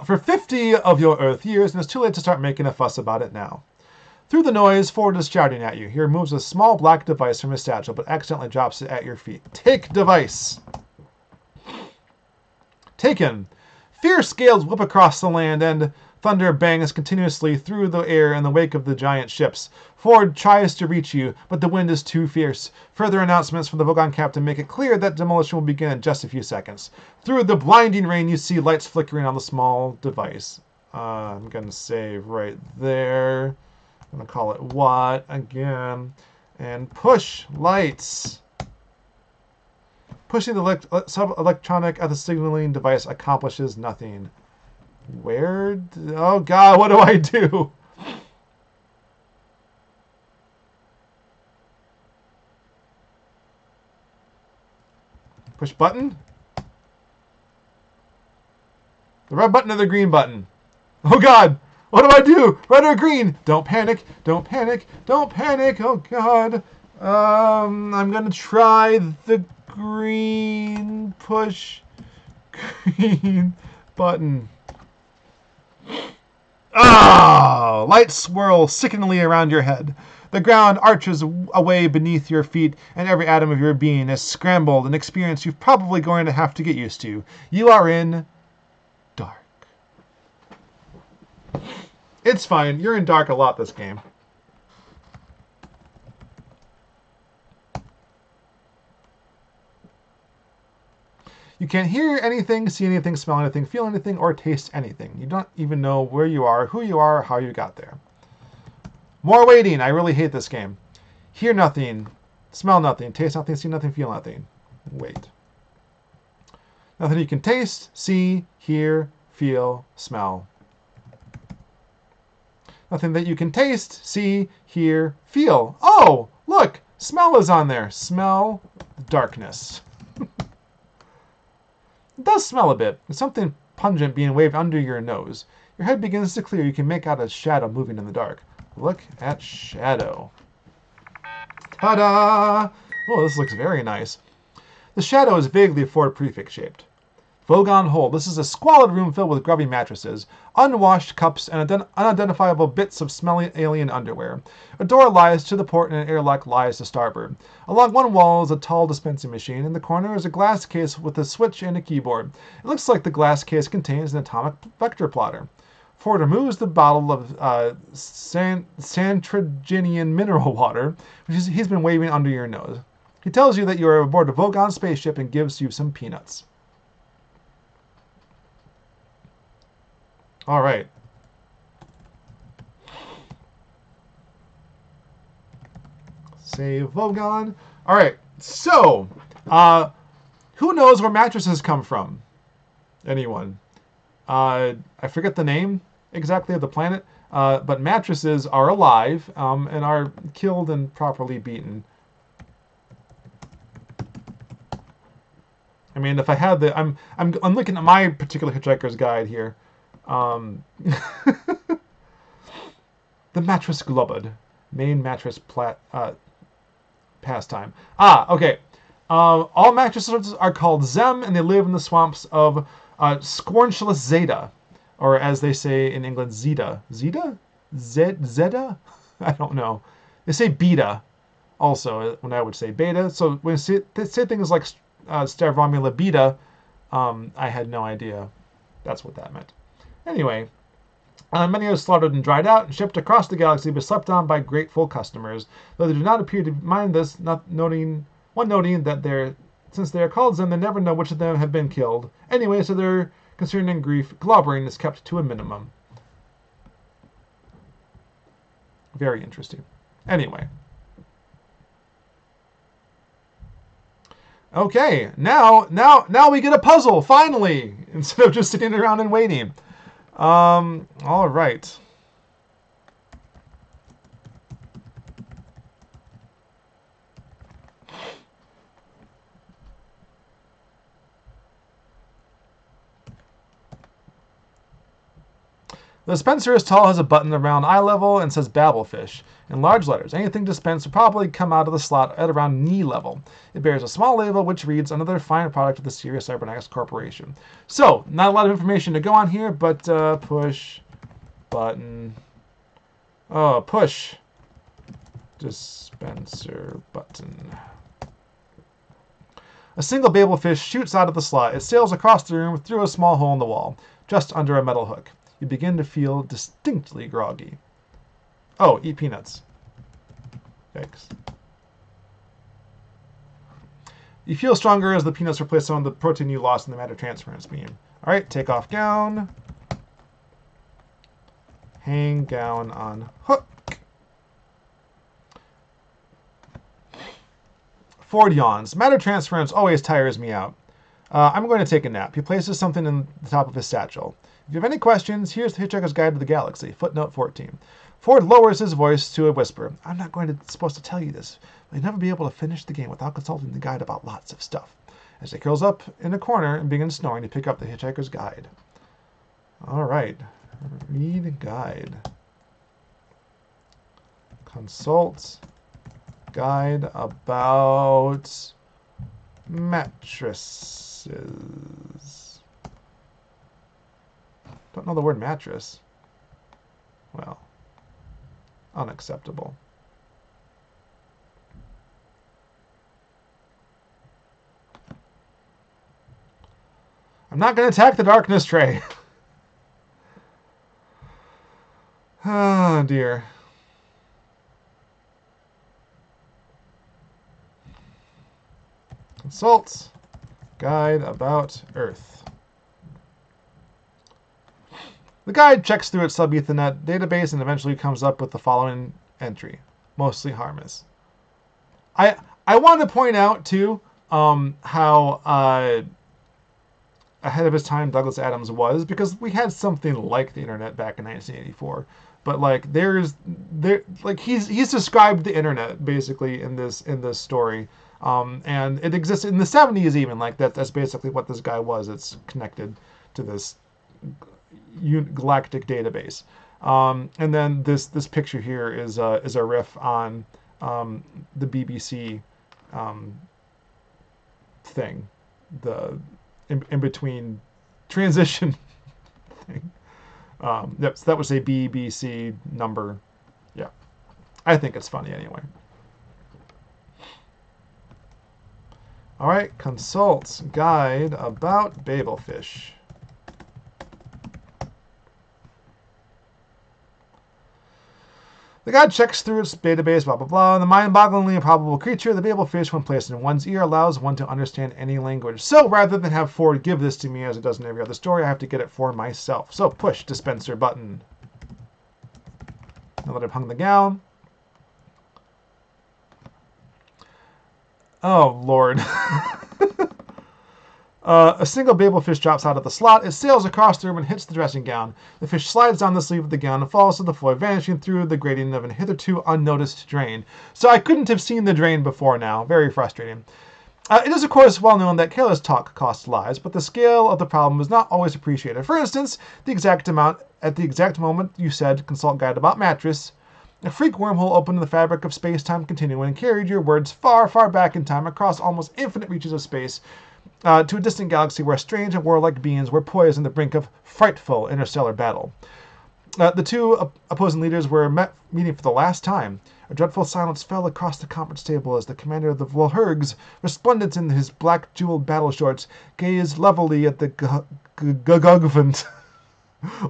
Speaker 1: For 50 of your Earth years, and it's too late to start making a fuss about it now. Through the noise, Ford is shouting at you. He removes a small black device from his satchel, but accidentally drops it at your feet. Take device. Taken. Fierce gales whip across the land, and thunder bangs continuously through the air in the wake of the giant ships. Ford tries to reach you, but the wind is too fierce. Further announcements from the Vogon captain make it clear that demolition will begin in just a few seconds. Through the blinding rain, you see lights flickering on the small device. I'm going to save right there. I'm going to call it what again. And push lights. Pushing the sub-electronic at the signaling device accomplishes nothing. Where? Oh God, what do I do? Push button? The red button or the green button? Oh God, what do I do? Red or green? Don't panic, don't panic, don't panic. Oh God. I'm gonna try the green push green button. Ah! Lights swirl sickeningly around your head. The ground arches away beneath your feet, and every atom of your being is scrambled, an experience you're probably going to have to get used to. You are in dark. It's fine. You're in dark a lot this game. You can't hear anything, see anything, smell anything, feel anything, or taste anything. You don't even know where you are, who you are, how you got there. More waiting. I really hate this game. Hear nothing, smell nothing, taste nothing, see nothing, feel nothing. Wait. Nothing you can taste, see, hear, feel, smell. Nothing that you can taste, see, hear, feel. Oh, look, smell is on there. Smell darkness. It does smell a bit. There's something pungent being waved under your nose. Your head begins to clear. You can make out a shadow moving in the dark. Look at shadow. Ta-da! Oh, this looks very nice. The shadow is vaguely Ford prefix shaped. Vogon Hold. This is a squalid room filled with grubby mattresses, unwashed cups, and unidentifiable bits of smelly alien underwear. A door lies to the port and an airlock lies to starboard. Along one wall is a tall dispensing machine. In the corner is a glass case with a switch and a keyboard. It looks like the glass case contains an atomic vector plotter. Ford removes the bottle of Santraginian mineral water, which he's been waving under your nose. He tells you that you are aboard a Vogon spaceship and gives you some peanuts. All right. Save Vogon. All right. So, who knows where mattresses come from? Anyone? I forget the name exactly of the planet, but mattresses are alive and are killed and properly beaten. I mean, if I had the, I'm looking at my particular Hitchhiker's Guide here. The mattress globed. Main mattress pastime. Okay. All mattresses are called Zem, and they live in the swamps of Scornchless Zeta, or as they say in England, Zeta. Zeta? Zeta? I don't know. They say beta also, when I would say beta. So when they say things like Stavrombula beta, I had no idea that's what that meant. Anyway, many are slaughtered and dried out and shipped across the galaxy, but slept on by grateful customers. Though they do not appear to mind this, noting that since they are called Zen, they never know which of them have been killed. Anyway, so their concern and grief, globbering is kept to a minimum. Very interesting. Anyway. Okay, now we get a puzzle, finally, instead of just sitting around and waiting. All right. The dispenser is tall, has a button around eye level, and says Babblefish in large letters. Anything dispensed will probably come out of the slot at around knee level. It bears a small label which reads, another fine product of the Sirius Cybernetics Corporation. So, not a lot of information to go on here, but push button. Oh, push dispenser button. A single Babel fish shoots out of the slot. It sails across the room through a small hole in the wall, just under a metal hook. You begin to feel distinctly groggy. Oh, eat peanuts. Yikes. You feel stronger as the peanuts replace some of the protein you lost in the matter transference beam. All right, take off gown. Hang gown on hook. Ford yawns. Matter transference always tires me out. I'm going to take a nap. He places something in the top of his satchel. If you have any questions, here's the Hitchhiker's Guide to the Galaxy, footnote 14. Ford lowers his voice to a whisper. I'm not supposed to tell you this, but you'll never be able to finish the game without consulting the guide about lots of stuff. As he curls up in a corner and begins snoring, you pick up the Hitchhiker's Guide. All right. Read guide. Consult guide about mattresses. Don't know the word mattress. Well, unacceptable. I'm not going to attack the darkness tray. Oh, dear. Consult guide about Earth. The guide checks through its sub-Ethernet database and eventually comes up with the following entry, mostly harmless. I want to point out, too, how ahead of his time Douglas Adams was, because we had something like the internet back in 1984. But like he's described the internet basically in this story, and it existed in the 70s even. Like that's basically what this guy was. It's connected to this galactic database, and then this picture here is a riff on the BBC thing, the in between transition thing. Yep, so that was a BBC number. Yeah, I think it's funny anyway. All right, consult guide about Babelfish. The guide checks through its database, blah, blah, blah. The mind-bogglingly improbable creature, the Babelfish, when placed in one's ear, allows one to understand any language. So rather than have Ford give this to me as it does in every other story, I have to get it for myself. So push dispenser button. Now that I've hung the gown. Oh, Lord. A single Babelfish drops out of the slot. It sails across the room and hits the dressing gown. The fish slides down the sleeve of the gown and falls to the floor, vanishing through the grating of an hitherto unnoticed drain. So I couldn't have seen the drain before now. Very frustrating. It is, of course, well known that careless talk costs lives, but the scale of the problem is not always appreciated. For instance, at the exact moment you said, consult guide about mattress, a freak wormhole opened in the fabric of space-time continuum and carried your words far, far back in time across almost infinite reaches of space, to a distant galaxy where strange and warlike beings were poised on the brink of frightful interstellar battle. The two opposing leaders were meeting for the last time. A dreadful silence fell across the conference table as the commander of the Volhergs, resplendent in his black jeweled battle shorts, gazed levelly at the Gugvant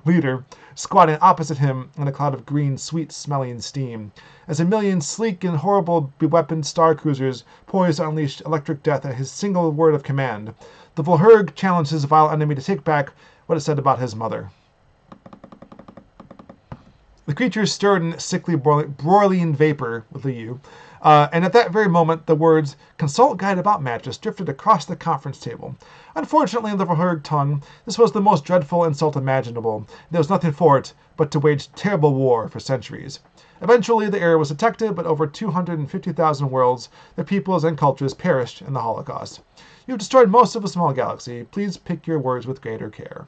Speaker 1: leader, squatting opposite him in a cloud of green, sweet-smelling steam. As a million sleek and horrible beweaponed star cruisers poised to unleash electric death at his single word of command, the Volherg challenged his vile enemy to take back what it said about his mother. The creature stirred in sickly, broiling vapor, with a U, and at that very moment, the words, consult guide about mattress, drifted across the conference table. Unfortunately, in the Volherg tongue, this was the most dreadful insult imaginable. There was nothing for it but to wage terrible war for centuries. Eventually, the error was detected, but over 250,000 worlds, their peoples and cultures perished in the Holocaust. You've destroyed most of a small galaxy. Please pick your words with greater care.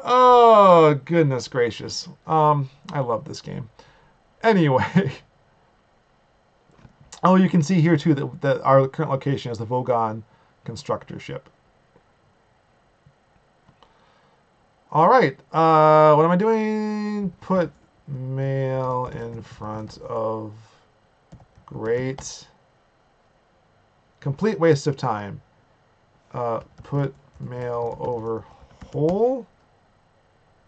Speaker 1: Oh, goodness gracious. I love this game. Anyway. Oh, you can see here, too, that our current location is the Vogon constructor ship. All right. What am I doing? Put male in front of great Complete waste of time. Put mail over hole.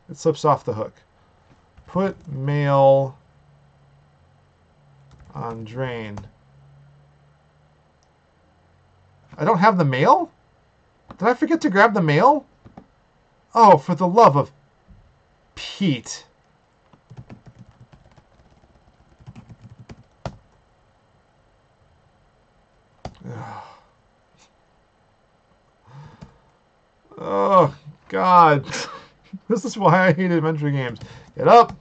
Speaker 1: It slips off the hook. Put mail on drain. I don't have the mail? Did I forget to grab the mail? Oh, for the love of Pete. Oh, God. This is why I hate adventure games. Get up.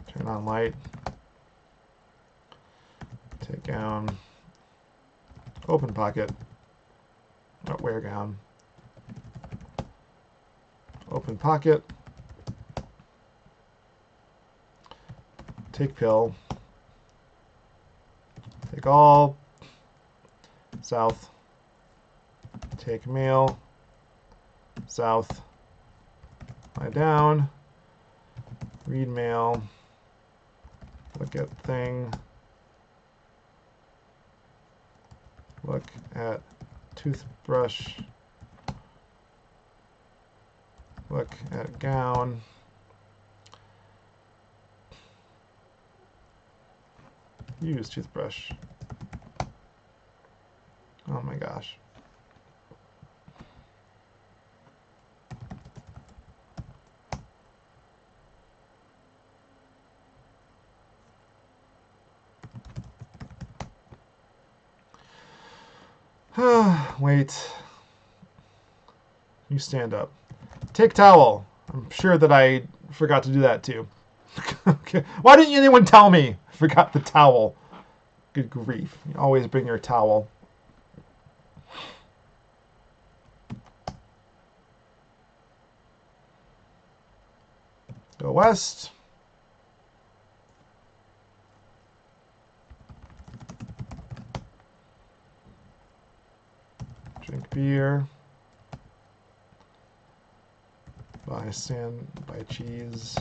Speaker 1: Turn on light. Take down. Open pocket. Oh, wear gown. Open pocket. Take pill. Take all. South. Take mail. South. Lie down. Read mail. Look at thing. Look at toothbrush. Look at gown. Use toothbrush. Oh my gosh. Wait. You stand up. Take towel. I'm sure that I forgot to do that too. Okay. Why didn't anyone tell me? I forgot the towel. Good grief. You always bring your towel. Go west. Drink beer. Buy sand, buy cheese.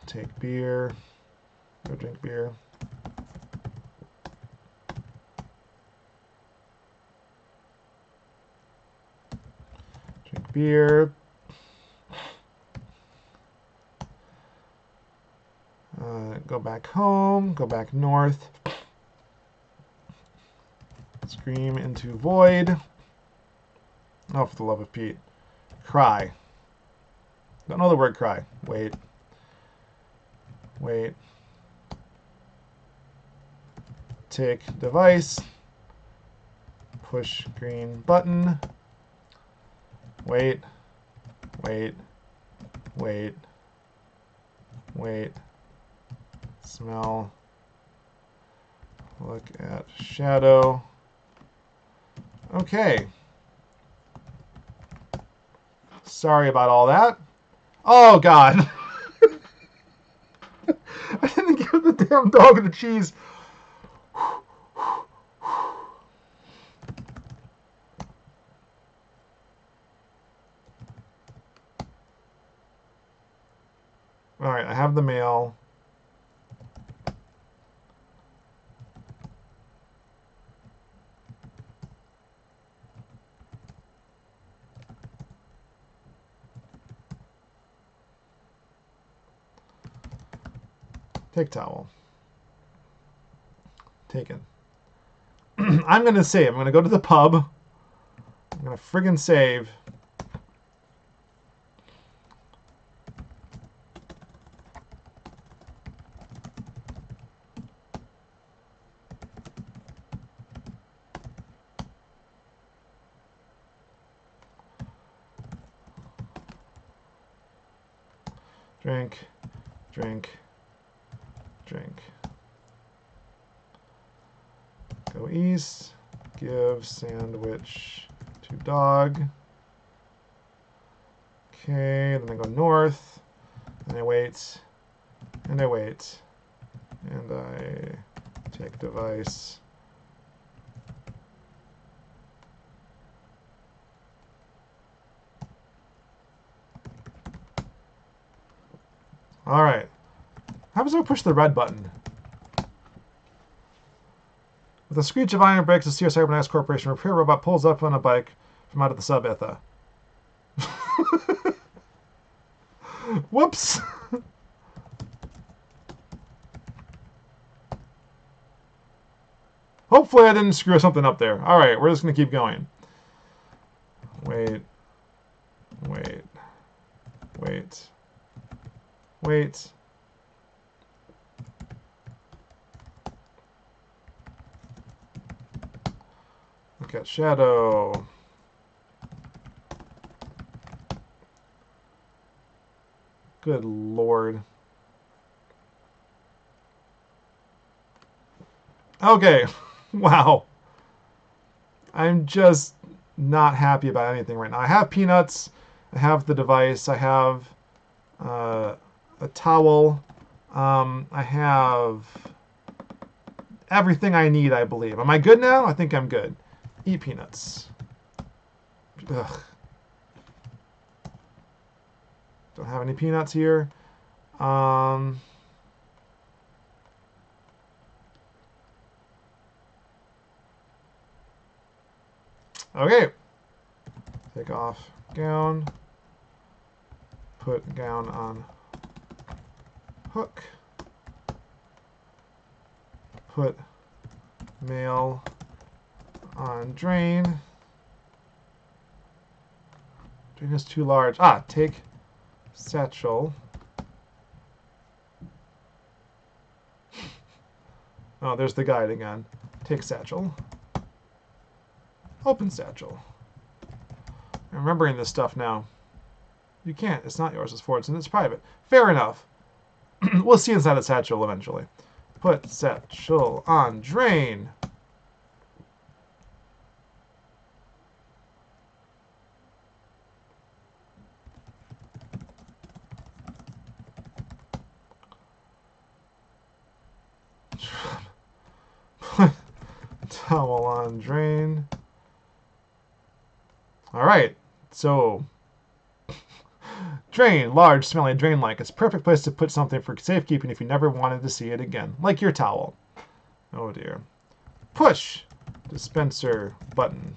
Speaker 1: Take beer. Go drink beer. Drink beer. Go back home. Go back north. Scream into void. Oh, for the love of Pete. Cry. Don't know the word cry. Wait. Wait. Take device. Push green button. Wait. Wait. Wait. Wait. Smell. Look at shadow. Okay. Sorry about all that. Oh, God. I didn't give the damn dog the cheese. All right, I have the mail. Take towel. Taken. I'm going to save. I'm going to go to the pub. I'm going to friggin' save. Drink, drink, drink. Go east. Give sandwich to dog. Okay, then I go north. And I wait. And I wait. And I take device. All right. How does I push the red button? With a screech of iron brakes, the Sears Cybernetics Corporation repair robot pulls up on a bike from out of the sub-etha. Whoops! Hopefully I didn't screw something up there. Alright, we're just going to keep going. Wait. Wait. Wait. Wait. Look at Shadow. Good lord. Okay. Wow. I'm just not happy about anything right now. I have peanuts. I have the device. I have a towel. I have everything I need, I believe. Am I good now? I think I'm good. Eat peanuts. Ugh. Don't have any peanuts here. Okay. Take off gown. Put gown on hook. Put mail on drain. Drain is too large. Take satchel. Oh, there's the guide again. Take satchel. Open satchel. I'm remembering this stuff now. You can't. It's not yours. It's Ford's and it's private. Fair enough. We'll see inside the satchel eventually. Put satchel on drain. Put towel on drain. Alright, so drain, large, smelly, drain-like. It's a perfect place to put something for safekeeping if you never wanted to see it again. Like your towel. Oh dear. Push dispenser button.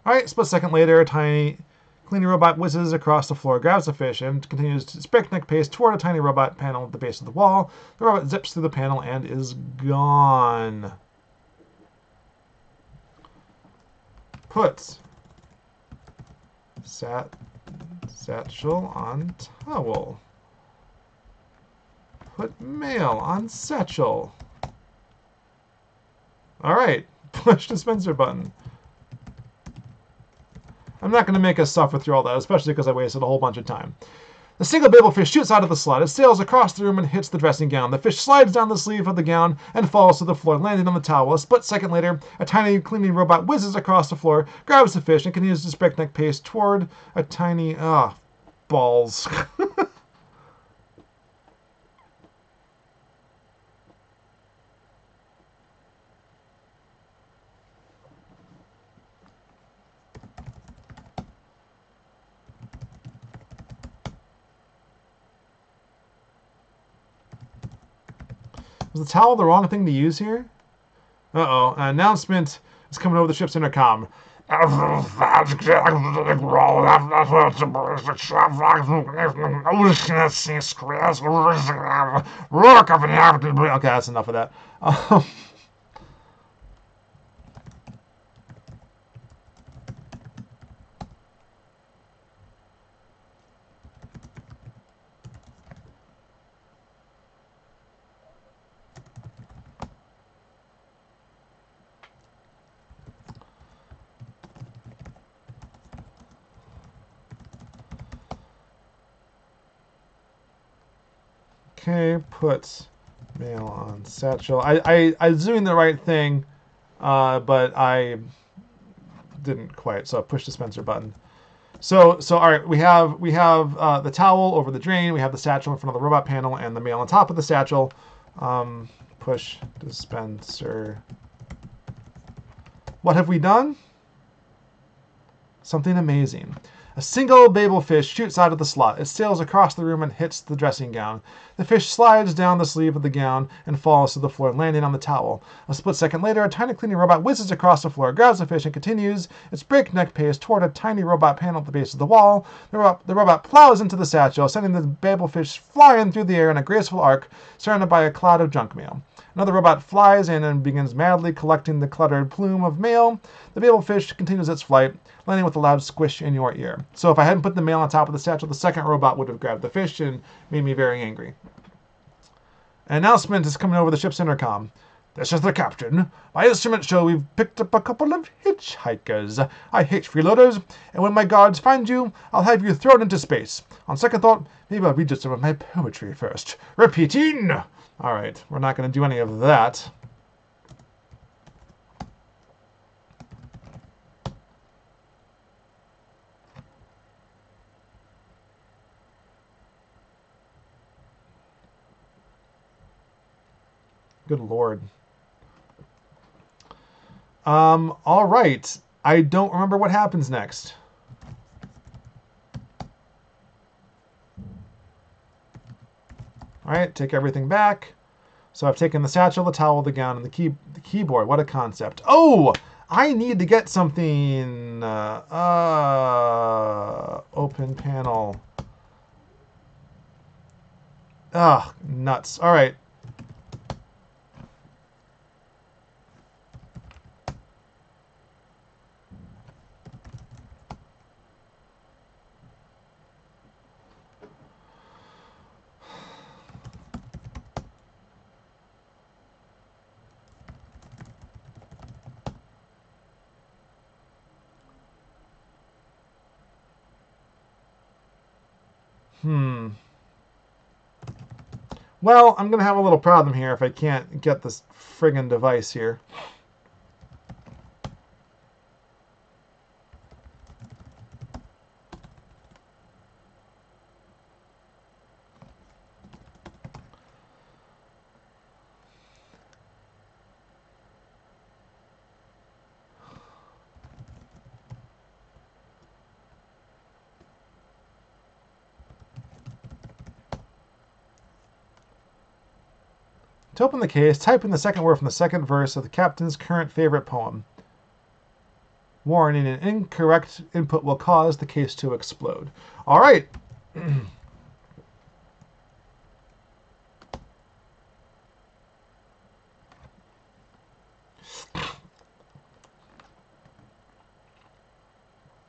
Speaker 1: Alright, split second later, a tiny cleaning robot whizzes across the floor, grabs the fish, and continues its breakneck pace toward a tiny robot panel at the base of the wall. The robot zips through the panel and is gone. Put satchel on towel. Put mail on satchel. Alright, push dispenser button. I'm not going to make us suffer through all that, especially because I wasted a whole bunch of time. The single babel fish shoots out of the slot. It sails across the room and hits the dressing gown. The fish slides down the sleeve of the gown and falls to the floor, landing on the towel. A split second later, a tiny cleaning robot whizzes across the floor, grabs the fish, and continues its breakneck pace toward a tiny... balls. Was the towel the wrong thing to use here? Uh-oh. An announcement is coming over the ship's intercom. Okay, that's enough of that. Okay, put mail on satchel. I was doing the right thing, but I didn't quite. So push dispenser button. So all right, we have the towel over the drain. We have the satchel in front of the robot panel and the mail on top of the satchel. Push dispenser. What have we done? Something amazing. A single Babel fish shoots out of the slot. It sails across the room and hits the dressing gown. The fish slides down the sleeve of the gown and falls to the floor, landing on the towel. A split second later, a tiny cleaning robot whizzes across the floor, grabs the fish, and continues its breakneck pace toward a tiny robot panel at the base of the wall. The robot plows into the satchel, sending the Babel fish flying through the air in a graceful arc, surrounded by a cloud of junk mail. Another robot flies in and begins madly collecting the cluttered plume of mail. The Babel fish continues its flight, landing with a loud squish in your ear. So if I hadn't put the mail on top of the satchel, the second robot would have grabbed the fish and made me very angry. An announcement is coming over the ship's intercom. This is the captain. My instruments show we've picked up a couple of hitchhikers. I hate freeloaders, and when my guards find you, I'll have you thrown into space. On second thought, maybe I'll read you some of my poetry first. Repeating! Alright, we're not going to do any of that. Good lord. Alright. I don't remember what happens next. Alright, take everything back. So I've taken the satchel, the towel, the gown, and the keyboard. What a concept. Oh! I need to get something... open panel. Ugh, nuts. Alright. Well, I'm going to have a little problem here if I can't get this friggin' device here. To open the case, type in the second word from the second verse of the captain's current favorite poem. Warning, an incorrect input will cause the case to explode. All right.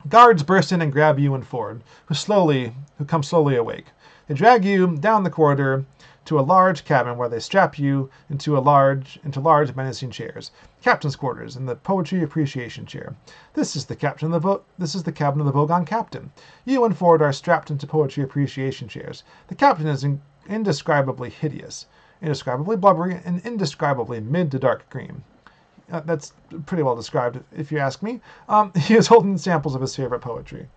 Speaker 1: Guards burst in and grab you and Ford, who come slowly awake. They drag you down the corridor to a large cabin where they strap you into large menacing chairs. Captain's quarters and the poetry appreciation chair. This is the cabin of the Vogon captain. You and Ford are strapped into poetry appreciation chairs. The captain is indescribably hideous, indescribably blubbery, and indescribably mid to dark green. That's pretty well described, if you ask me. He is holding samples of his favorite poetry.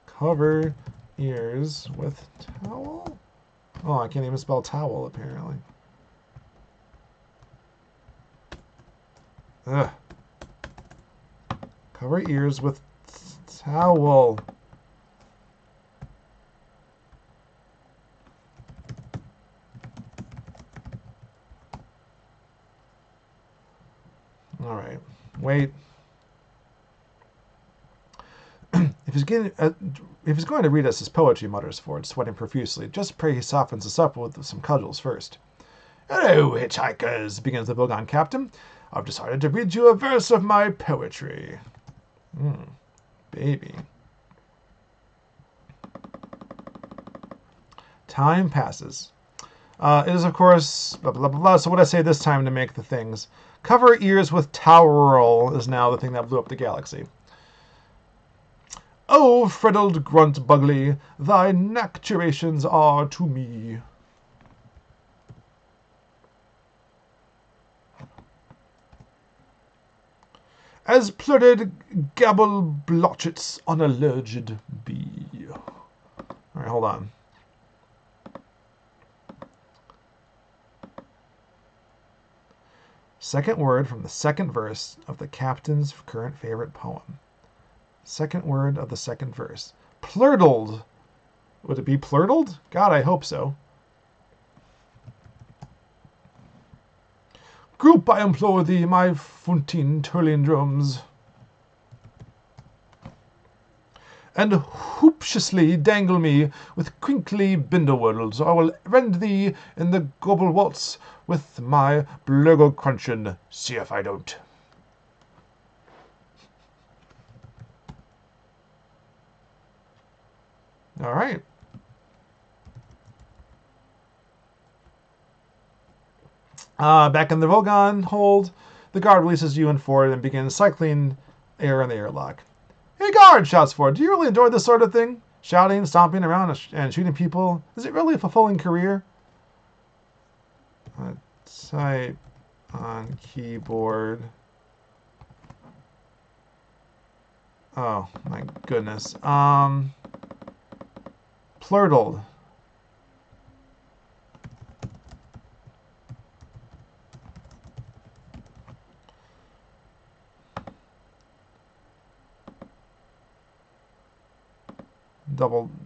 Speaker 1: Cover ears with towel? Oh, I can't even spell towel, apparently. Ugh. Cover ears with towel. All right. Wait. If he's going to read us his poetry, mutters Ford, sweating profusely, just pray he softens us up with some cudgels first. Hello, hitchhikers, begins the Vogon captain. I've decided to read you a verse of my poetry. Baby. Time passes. It is, of course, blah, blah, blah, blah. So what I say this time to make the things. Cover ears with towel is now the thing that blew up the galaxy. Oh, friddled grunt bugly, thy nacturations are to me. As plurred gabble blotchets on a lurged bee. All right, hold on. Second word from the second verse of the captain's current favorite poem. Second word of the second verse. Plurtled. Would it be plurtled? God, I hope so. Group, I implore thee, my funtin turlindrums, and hoopshiously dangle me with crinkly bindleworlds, or I will rend thee in the gobble waltz with my blurgle crunchin'. See if I don't. All right. Back in the Vogon hold, the guard releases you and Ford and begins cycling air in the airlock. Hey guard, shouts Ford, do you really enjoy this sort of thing? Shouting, stomping around, and shooting people? Is it really a fulfilling career? Type on keyboard. Oh my goodness. Plurtled.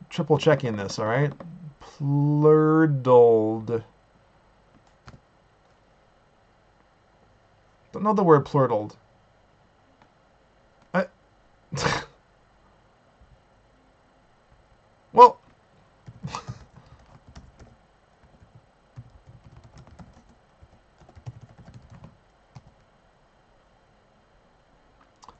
Speaker 1: Triple checking this, all right? Plurtled. Don't know the word plurtled. Well,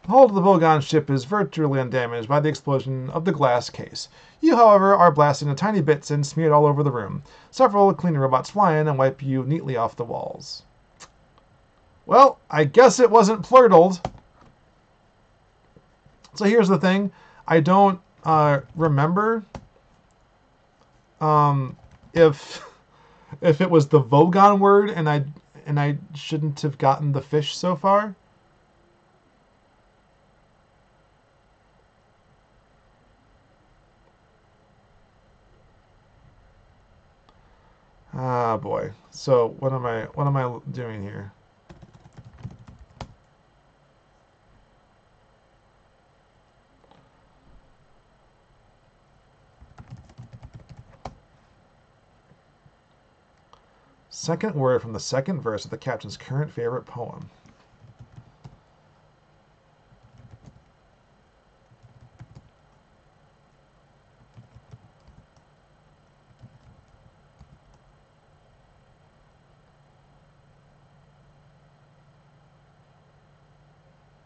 Speaker 1: the hull of the Vogon ship is virtually undamaged by the explosion of the glass case. You, however, are blasted into tiny bits and smeared all over the room. Several cleaning robots fly in and wipe you neatly off the walls. Well, I guess it wasn't plurtled. So here's the thing. I don't remember if it was the Vogon word and I shouldn't have gotten the fish so far. Ah boy. So what am I doing here? Second word from the second verse of the captain's current favorite poem.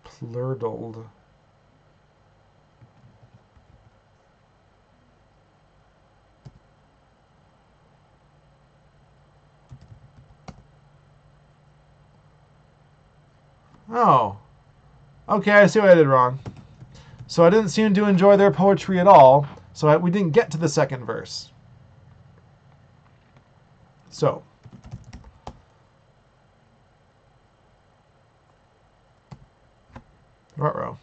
Speaker 1: Plurtled. Oh. Okay, I see what I did wrong. So I didn't seem to enjoy their poetry at all, so we didn't get to the second verse. So. Ruh-roh.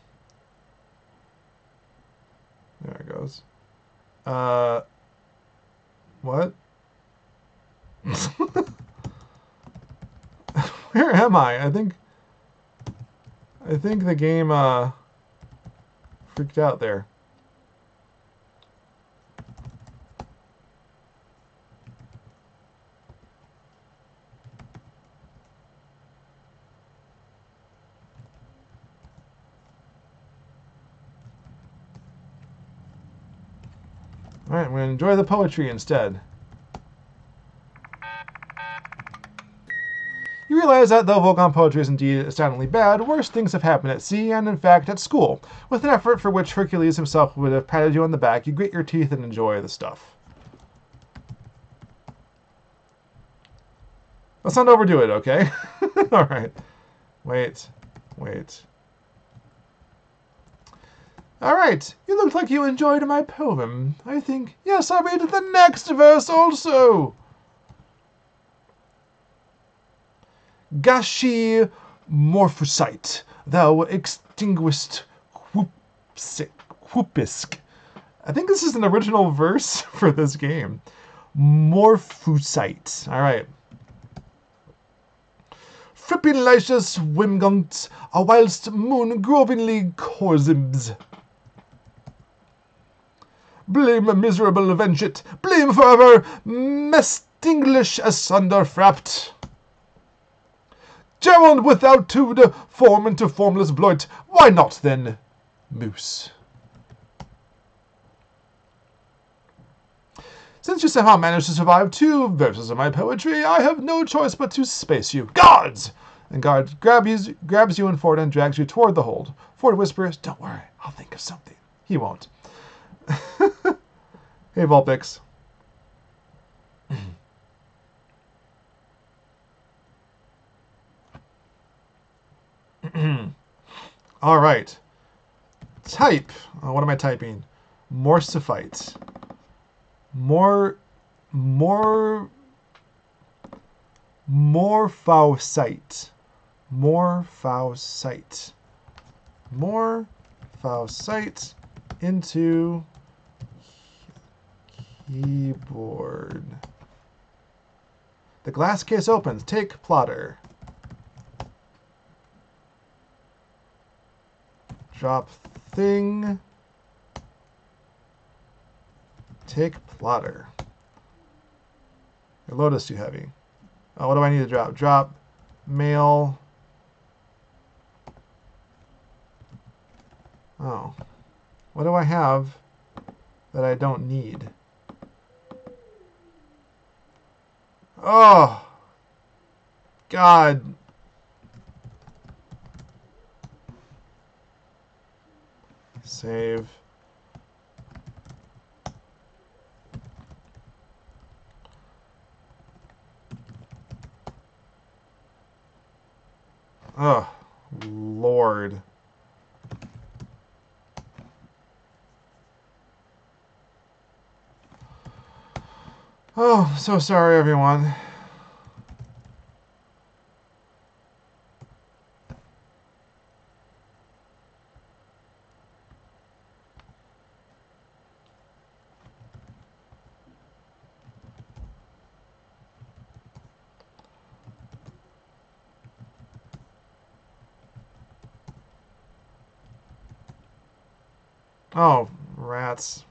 Speaker 1: There it goes. What? Where am I? I think the game freaked out there. Alright, I'm going to enjoy the poetry instead. You realize that though Vogon poetry is indeed astoundingly bad, worse things have happened at sea and, in fact, at school. With an effort for which Hercules himself would have patted you on the back, you grit your teeth and enjoy the stuff. Let's not overdo it, okay? Alright. Wait. Alright, you look like you enjoyed my poem. I think, yes, I'll read the next verse also. Gashi Morphosite, thou extinguished whoopisk. I think this is an original verse for this game. Morphosite. All right. frippin' licious wimgunt, a whilst moon grovingly corzibs. Blame miserable vengeance, blame forever, mest English asunder frapped. Gerald without tude, form into formless bloit, why not then, moose? Since you somehow managed to survive 2 verses of my poetry, I have no choice but to space you. Guards! And guard grabs you and Ford and drags you toward the hold. Ford whispers, don't worry, I'll think of something. He won't. Hey, Vulpix. All right. Type. What am I typing? Morsifight. Morphosite. Morphosite into keyboard. The glass case opens. Take plotter. Drop thing. Take plotter. Your load is too heavy. Oh, what do I need to drop? Drop mail. Oh. What do I have that I don't need? Oh. God. Save. Oh, Lord. Oh, so sorry, everyone. Oh, rats.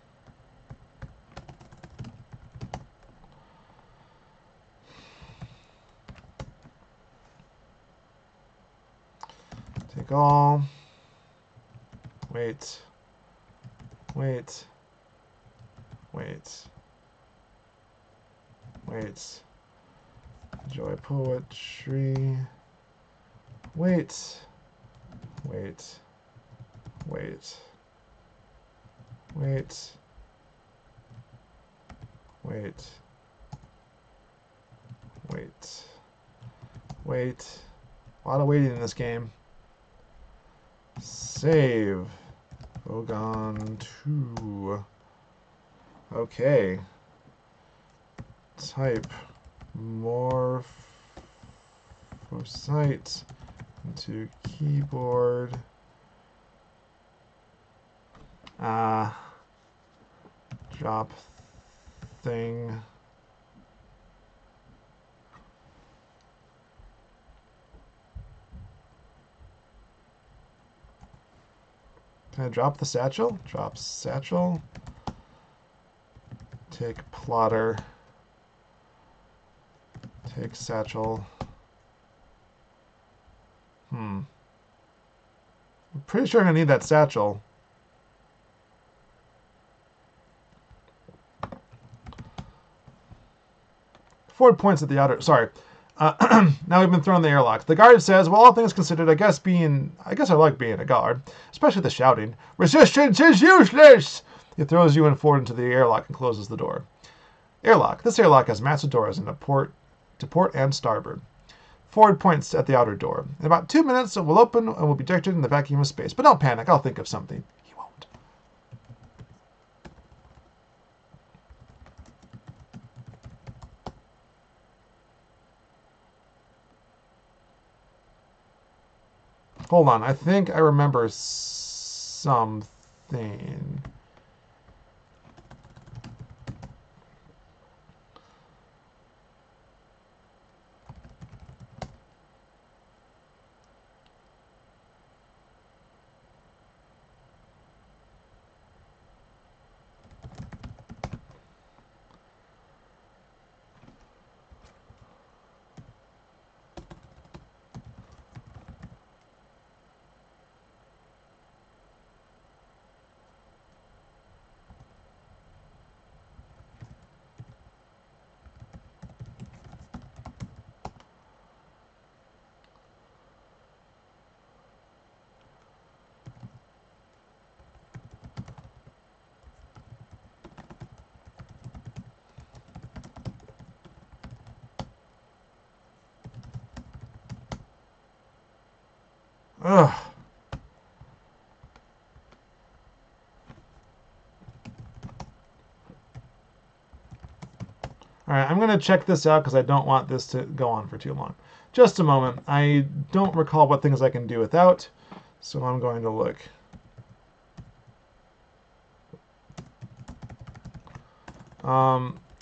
Speaker 1: Take all. Wait. Wait. Wait. Wait. Enjoy poetry. Wait. Wait. Wait. Wait. Wait. Wait. Wait. A lot of waiting in this game. Save. Ogon 2. Okay. Type morphosite into keyboard. Drop thing. Can I drop the satchel? Drop satchel. Take plotter. Take satchel. I'm pretty sure I'm gonna need that satchel. Ford points at the outer. Sorry. Now we've been thrown in the airlock. The guard says, well, all things considered, I guess I like being a guard, especially the shouting. Resistance is useless! He throws you and Ford into the airlock and closes the door. Airlock. This airlock has massive doors to port and starboard. Ford points at the outer door. In about 2 minutes, it will open and will be ejected in the vacuum of space. But don't panic, I'll think of something. He won't. Hold on, I think I remember something. Ugh. All right, I'm going to check this out because I don't want this to go on for too long. Just a moment. I don't recall what things I can do without, so I'm going to look.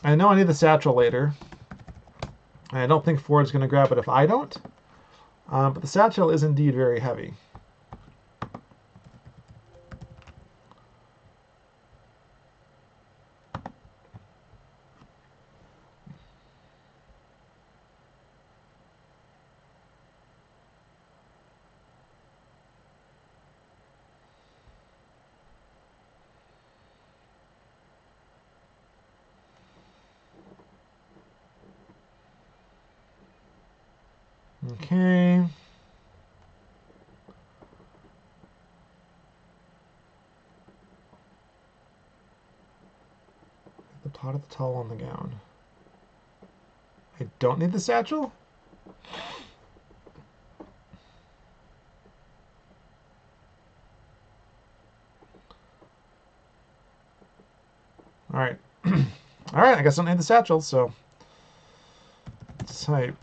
Speaker 1: I know I need the satchel later. I don't think Ford's going to grab it if I don't. But the satchel is indeed very heavy. Okay. The pot of the towel on the gown. I don't need the satchel? All right. All right, I guess I don't need the satchel, so type.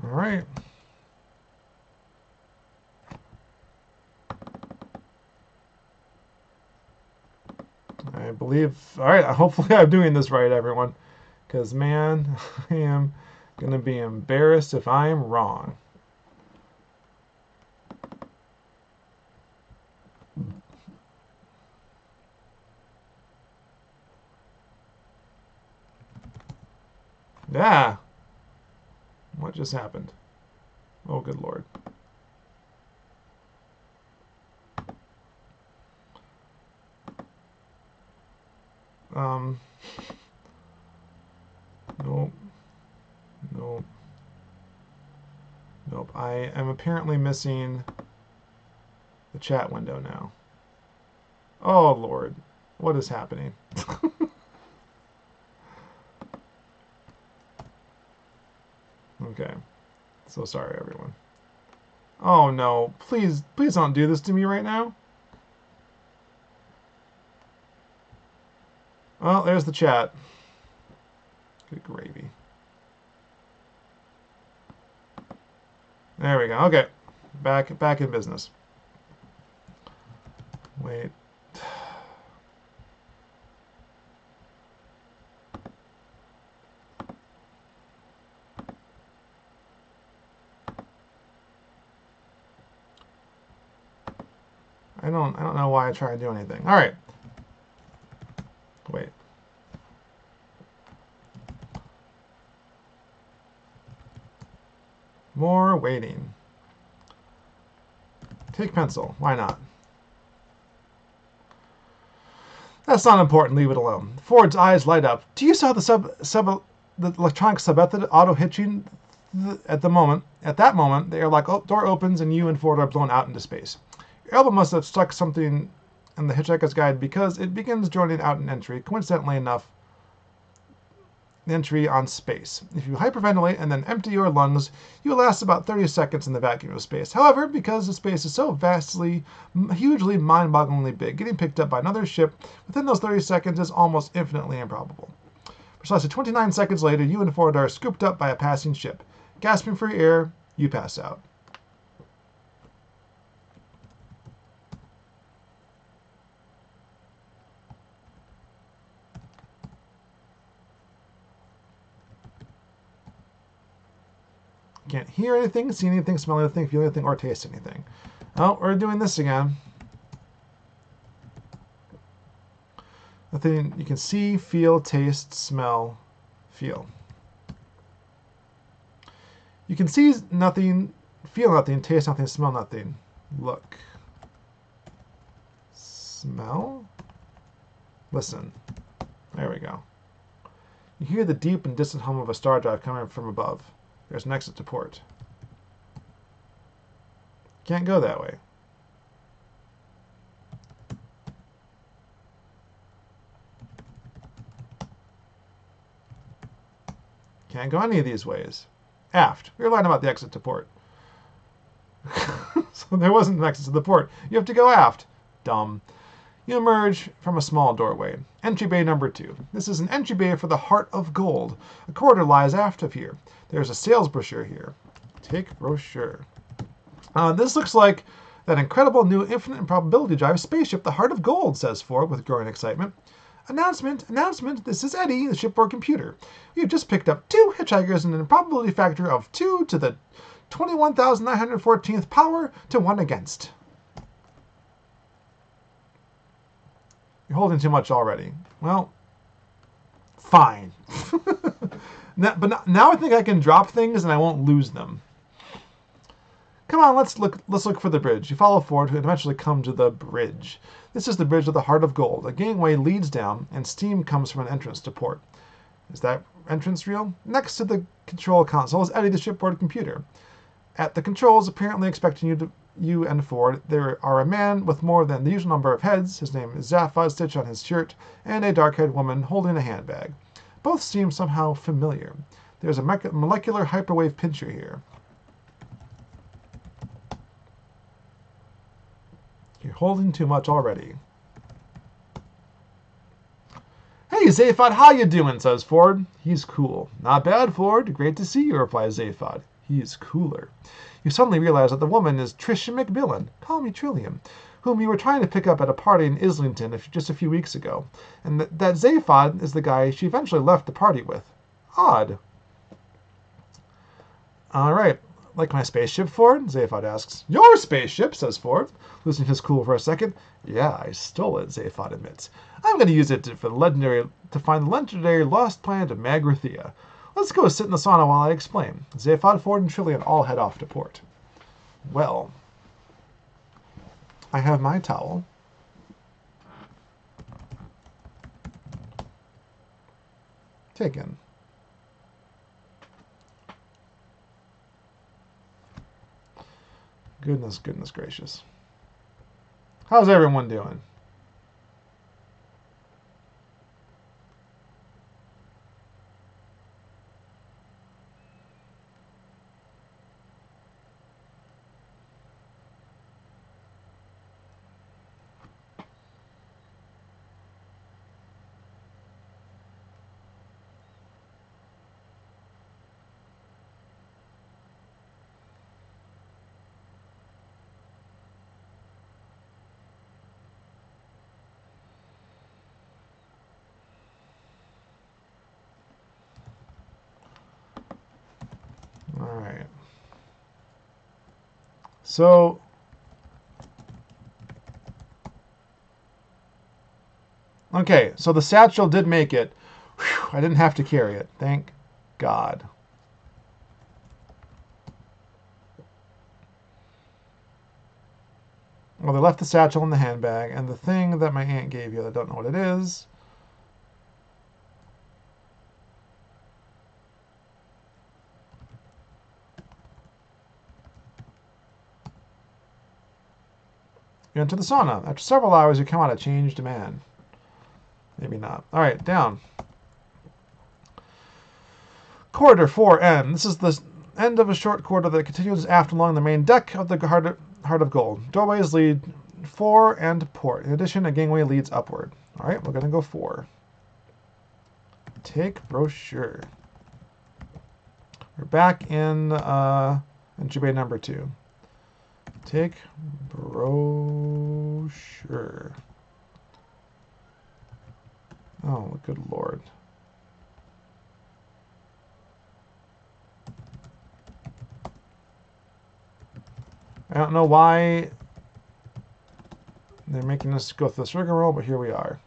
Speaker 1: All right. I believe, all right, hopefully I'm doing this right, everyone. Because, man, I am going to be embarrassed if I am wrong. Yeah. What just happened? Oh, good Lord. Nope. Nope. Nope. I am apparently missing the chat window now. Oh, Lord. What is happening? Okay. So sorry, everyone. Oh, no. Please, please don't do this to me right now. Well, there's the chat. Good gravy. There we go. Okay. Back in business. Wait. I don't know why I try to do anything. All right. Wait. More waiting. Take pencil. Why not? That's not important. Leave it alone. Ford's eyes light up. Do you saw the electronic submethod auto hitching at the moment? At that moment, the airlock door opens and you and Ford are blown out into space. Your elbow must have stuck something in the Hitchhiker's Guide because it begins joining out an entry. Coincidentally enough, the entry on space. If you hyperventilate and then empty your lungs, you will last about 30 seconds in the vacuum of space. However, because the space is so vastly, hugely, mind-bogglingly big, getting picked up by another ship within those 30 seconds is almost infinitely improbable. Precisely 29 seconds later, you and Ford are scooped up by a passing ship. Gasping for air, you pass out. Can't hear anything, see anything, smell anything, feel anything, or taste anything. Oh, we're doing this again. Nothing you can see, feel, taste, smell, feel. You can see nothing, feel nothing, taste nothing, smell nothing. Look. Smell? Listen. There we go. You hear the deep and distant hum of a star drive coming from above. There's an exit to port. Can't go that way. Can't go any of these ways. Aft. We were learning about the exit to port. So there wasn't an exit to the port. You have to go aft. Dumb. You emerge from a small doorway. Entry bay number 2. This is an entry bay for the Heart of Gold. A corridor lies aft of here. There's a sales brochure here. Take brochure. This looks like that incredible new infinite improbability drive spaceship, the Heart of Gold, says Ford with growing excitement. Announcement, announcement, this is Eddie, the shipboard computer. We've just picked up 2 hitchhikers in an improbability factor of 2 to the 21,914th power to 1 against. You're holding too much already. Well, fine. But now I think I can drop things and I won't lose them. Come on, let's look for the bridge. You follow Ford and eventually come to the bridge. This is the bridge of the Heart of Gold. A gangway leads down, and steam comes from an entrance to port. Is that entrance real? Next to the control console is Eddie, the shipboard computer. At the controls, apparently expecting you and Ford, there are a man with more than the usual number of heads, his name is Zaphod stitched on his shirt, and a dark-haired woman holding a handbag. Both seem somehow familiar. There's a molecular hyperwave pincher here. You're holding too much already. Hey, Zaphod, how you doing, says Ford. He's cool. Not bad, Ford. Great to see you, replies Zaphod. He's cooler. You suddenly realize that the woman is Tricia McMillan, call me Trillium, whom you were trying to pick up at a party in Islington just a few weeks ago, and that Zaphod is the guy she eventually left the party with. Odd. All right. Like my spaceship, Ford? Zaphod asks. Your spaceship, says Ford, losing his cool for a second. Yeah, I stole it, Zaphod admits. I'm going to use it to find the legendary lost planet of Magrathea. Let's go sit in the sauna while I explain. Zaphod, Ford, and Trillian all head off to port. Well, I have my towel. Taken. Goodness gracious. How's everyone doing? All right. So okay, so the satchel did make it. Whew, I didn't have to carry it. Thank God. Well, they left the satchel in the handbag, and the thing that my aunt gave you, I don't know what it is. You enter the sauna. After several hours, you come out a changed man. Maybe not. All right, down. Corridor 4N. This is the end of a short corridor that continues aft along the main deck of the Heart of Gold. Doorways lead 4 and port. In addition, a gangway leads upward. All right, we're going to go 4. Take brochure. We're back in entry bay number 2. Take brochure. Oh, good Lord. I don't know why they're making us go through this rigmarole, but here we are.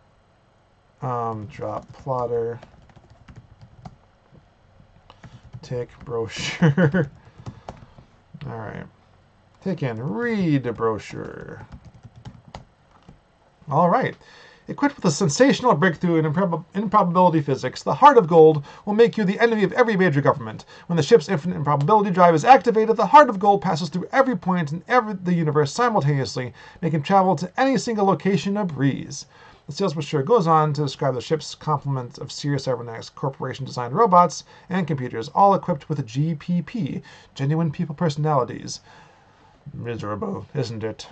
Speaker 1: Drop plotter. Take brochure. All right. Take in, read the brochure. All right. Equipped with a sensational breakthrough in improbability physics, the Heart of Gold will make you the enemy of every major government. When the ship's infinite improbability drive is activated, the Heart of Gold passes through every point in the universe simultaneously, making travel to any single location a breeze. The sales brochure goes on to describe the ship's complement of Sirius Cybernetics Corporation-designed robots and computers, all equipped with a GPP, genuine people personalities. Miserable, isn't it?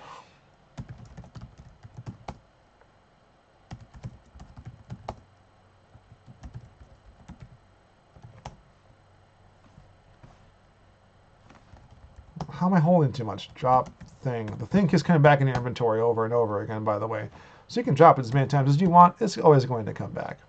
Speaker 1: How am I holding too much? Drop thing. The thing keeps coming back in your inventory over and over again, by the way. So you can drop it as many times as you want. It's always going to come back.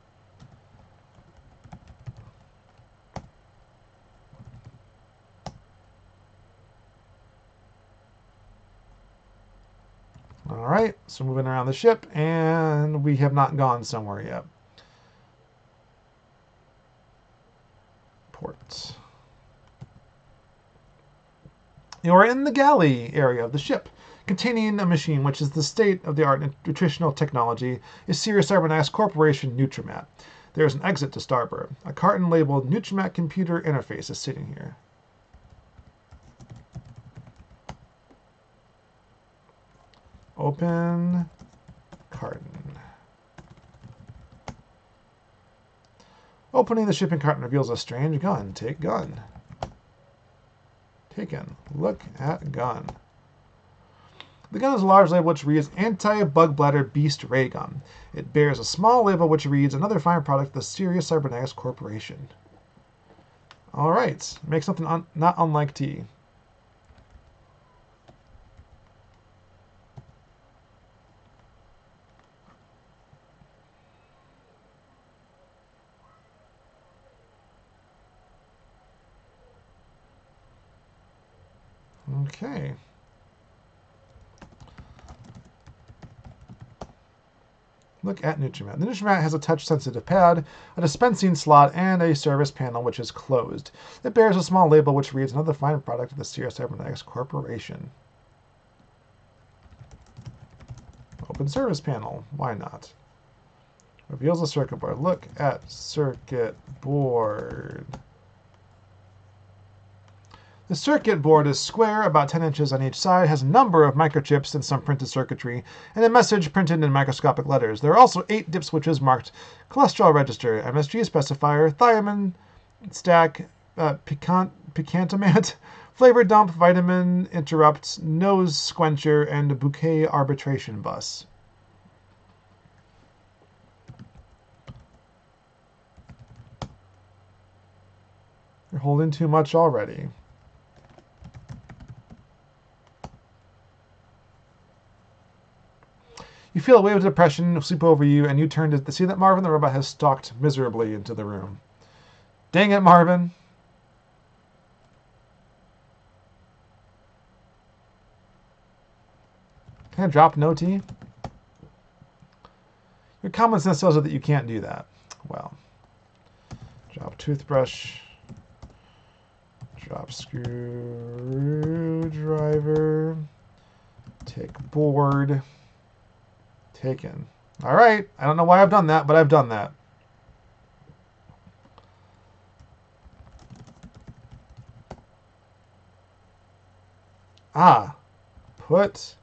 Speaker 1: All right, so moving around the ship, and we have not gone somewhere yet. Ports. You're in the galley area of the ship, containing a machine which is the state-of-the-art nutritional technology, is Sirius Cybernetics Corporation Nutrimat. There is an exit to starboard. A carton labeled Nutrimat Computer Interface is sitting here. Open carton. Opening the shipping carton reveals a strange gun. Take gun. Taken. Look at gun. The gun is a large label which reads Anti-Bug Bladder Beast Ray Gun. It bears a small label which reads another fine product of the Sirius Cybernetics Corporation. Alright, make something not unlike tea. Okay. Look at Nutrimat. The Nutrimat has a touch-sensitive pad, a dispensing slot, and a service panel which is closed. It bears a small label which reads another fine product of the Sirius Cybernetics Corporation. Open service panel. Why not? Reveals a circuit board. Look at circuit board. The circuit board is square, about 10 inches on each side, has a number of microchips and some printed circuitry, and a message printed in microscopic letters. There are also 8 dip switches marked cholesterol register, MSG specifier, thiamine stack, picantamate, flavor dump, vitamin interrupt, nose squencher, and bouquet arbitration bus. You're holding too much already. You feel a wave of depression sweep over you, and you turn to see that Marvin the robot has stalked miserably into the room. Dang it, Marvin. Can I drop no tea? Your common sense tells you that you can't do that. Well, drop toothbrush. Drop screwdriver. Take board. Taken. All right. I don't know why I've done that, but I've done that. Ah. Put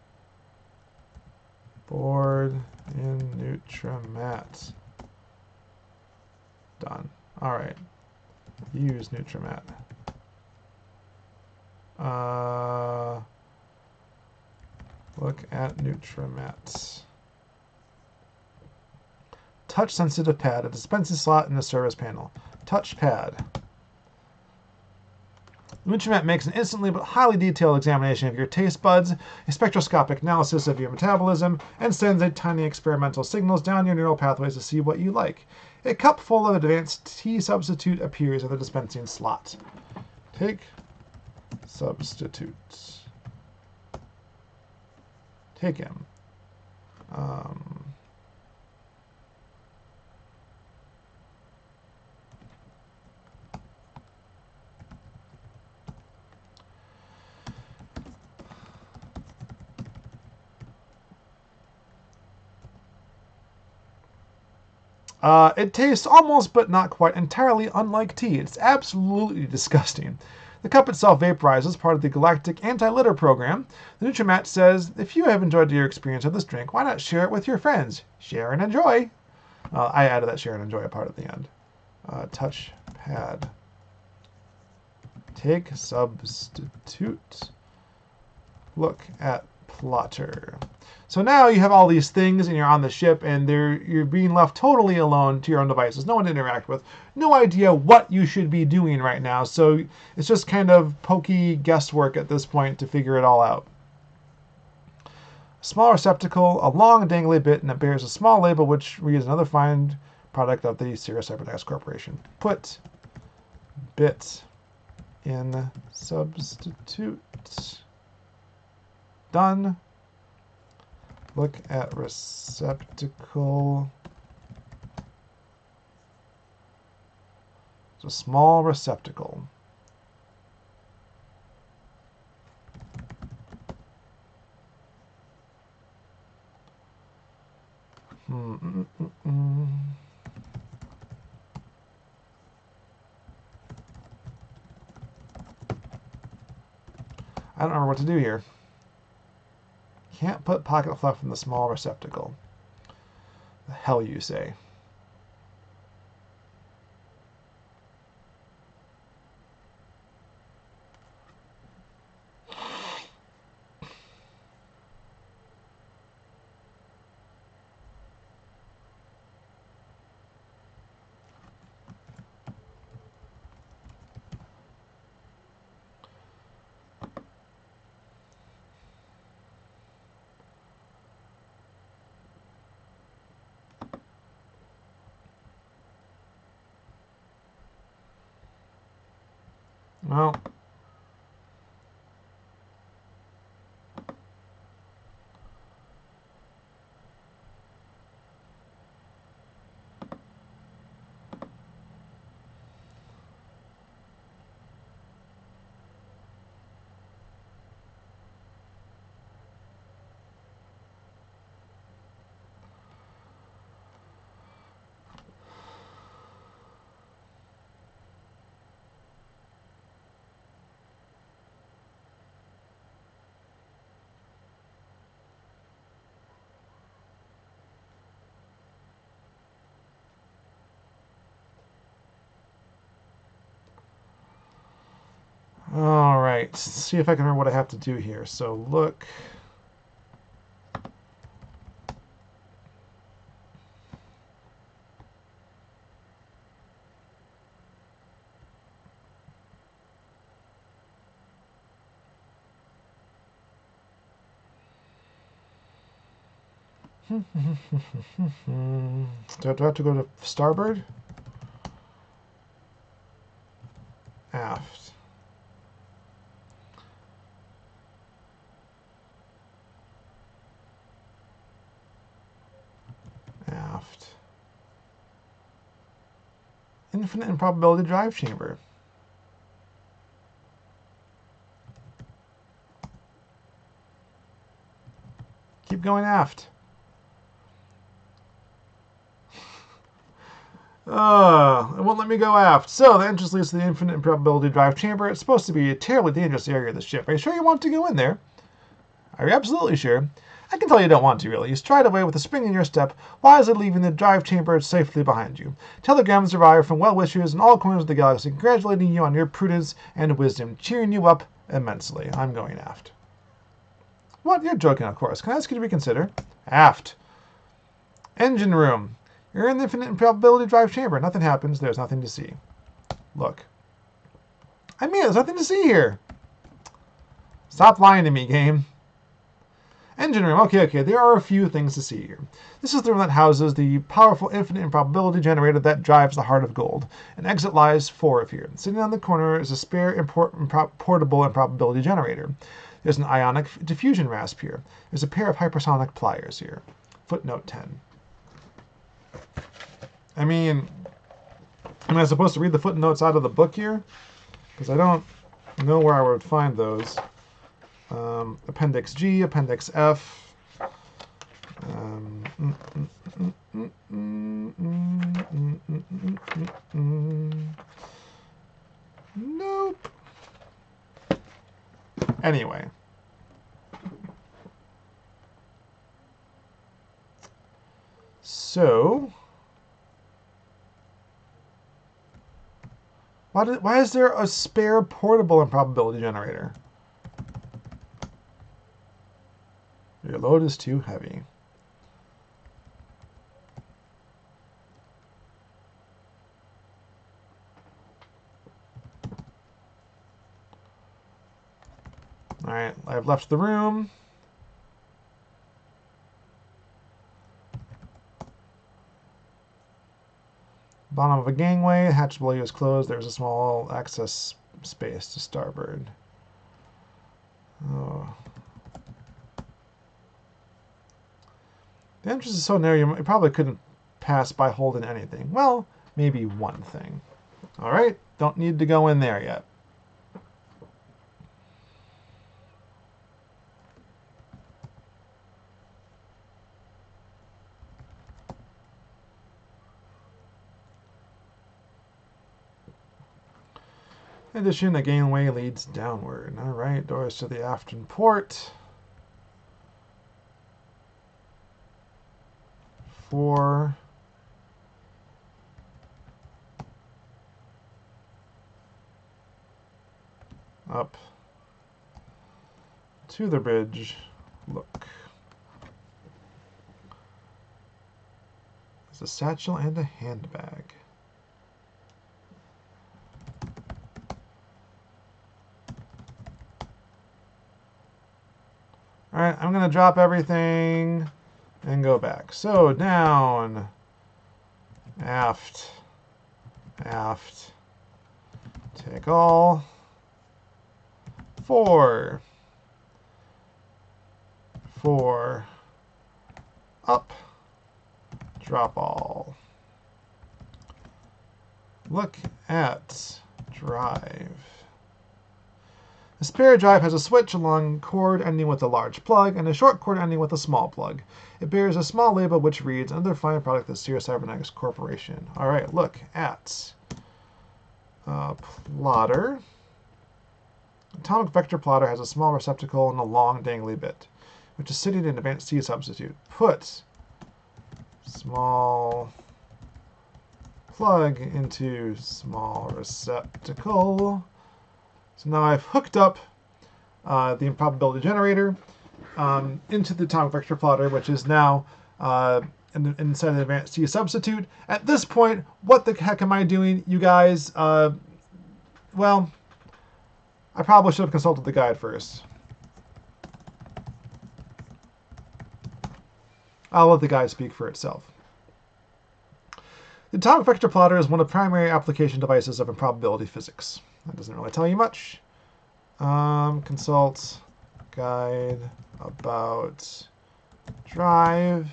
Speaker 1: board in Nutrimat. Done. All right. Use Nutrimat. Look at Nutrimat. Touch-sensitive pad, a dispensing slot in the service panel. Touch pad. Nutrimat makes an instantly but highly detailed examination of your taste buds, a spectroscopic analysis of your metabolism, and sends a tiny experimental signals down your neural pathways to see what you like. A cup full of advanced tea substitute appears at the dispensing slot. Take substitute. Take him. It tastes almost but not quite entirely unlike tea. It's absolutely disgusting. The cup itself vaporizes, part of the Galactic Anti-Litter Program. The Nutrimat says, if you have enjoyed your experience of this drink, why not share it with your friends? Share and enjoy. I added that share and enjoy part at the end. Touch pad. Take substitute. Look at plotter. So now you have all these things and you're on the ship and you're being left totally alone to your own devices. No one to interact with. No idea what you should be doing right now. So it's just kind of pokey guesswork at this point to figure it all out. Small receptacle, a long dangly bit, and it bears a small label which reads another fine product of the Sirius Cybernetics Corporation. Put bit in substitute. Done. Look at receptacle. It's a small receptacle. I don't remember what to do here. Can't put pocket fluff in the small receptacle. The hell you say? Well, all right. Let's see if I can remember what I have to do here. So look. Do I have to go to starboard? Aft. Aft. Infinite improbability drive chamber. Keep going aft. It won't let me go aft. So, the entrance leads to the infinite improbability drive chamber. It's supposed to be a terribly dangerous area of the ship. Are you sure you want to go in there? Are you absolutely sure? I can tell you don't want to, really. You stride away with a spring in your step, wisely leaving the drive chamber safely behind you. Telegrams arrive from well-wishers in all corners of the galaxy, congratulating you on your prudence and wisdom, cheering you up immensely. I'm going aft. What? You're joking, of course. Can I ask you to reconsider? Aft. Engine room. You're in the infinite improbability drive chamber. Nothing happens. There's nothing to see. Look. I mean, there's nothing to see here. Stop lying to me, game. Engine room. Okay. There are a few things to see here. This is the room that houses the powerful infinite improbability generator that drives the heart of gold. An exit lies forward here. Sitting on the corner is a spare portable improbability generator. There's an ionic diffusion rasp here. There's a pair of hypersonic pliers here. Footnote 10. I mean, am I supposed to read the footnotes out of the book here? Because I don't know where I would find those. Appendix G, Appendix F. Anyway. So, why is there a spare portable improbability generator? Your load is too heavy. Alright, I've left the room. Bottom of a gangway, hatch below you is closed. There's a small access space to starboard. Oh. The entrance is so narrow you probably couldn't pass by holding anything. Well, maybe one thing. Alright, don't need to go in there yet. In addition, the gangway leads downward. Alright, doors to the aftern port. 4. Up. To the bridge. Look. There's a satchel and a handbag. Alright, I'm going to drop everything and go back. So, down, aft, aft, take all, 4, 4, up, drop all. Look at drive. The spare drive has a switch, a long cord ending with a large plug, and a short cord ending with a small plug. It bears a small label which reads, another fine product of Sears Cybernetics Corporation. Alright, look at plotter. Atomic vector plotter has a small receptacle and a long dangly bit, which is sitting in advanced C substitute. Put small plug into small receptacle. So now I've hooked up the improbability generator into the atomic vector plotter, which is now inside the advanced C substitute. At this point, what the heck am I doing, you guys? Well, I probably should have consulted the guide first. I'll let the guide speak for itself. The atomic vector plotter is one of the primary application devices of improbability physics. That doesn't really tell you much. Consult guide about drive.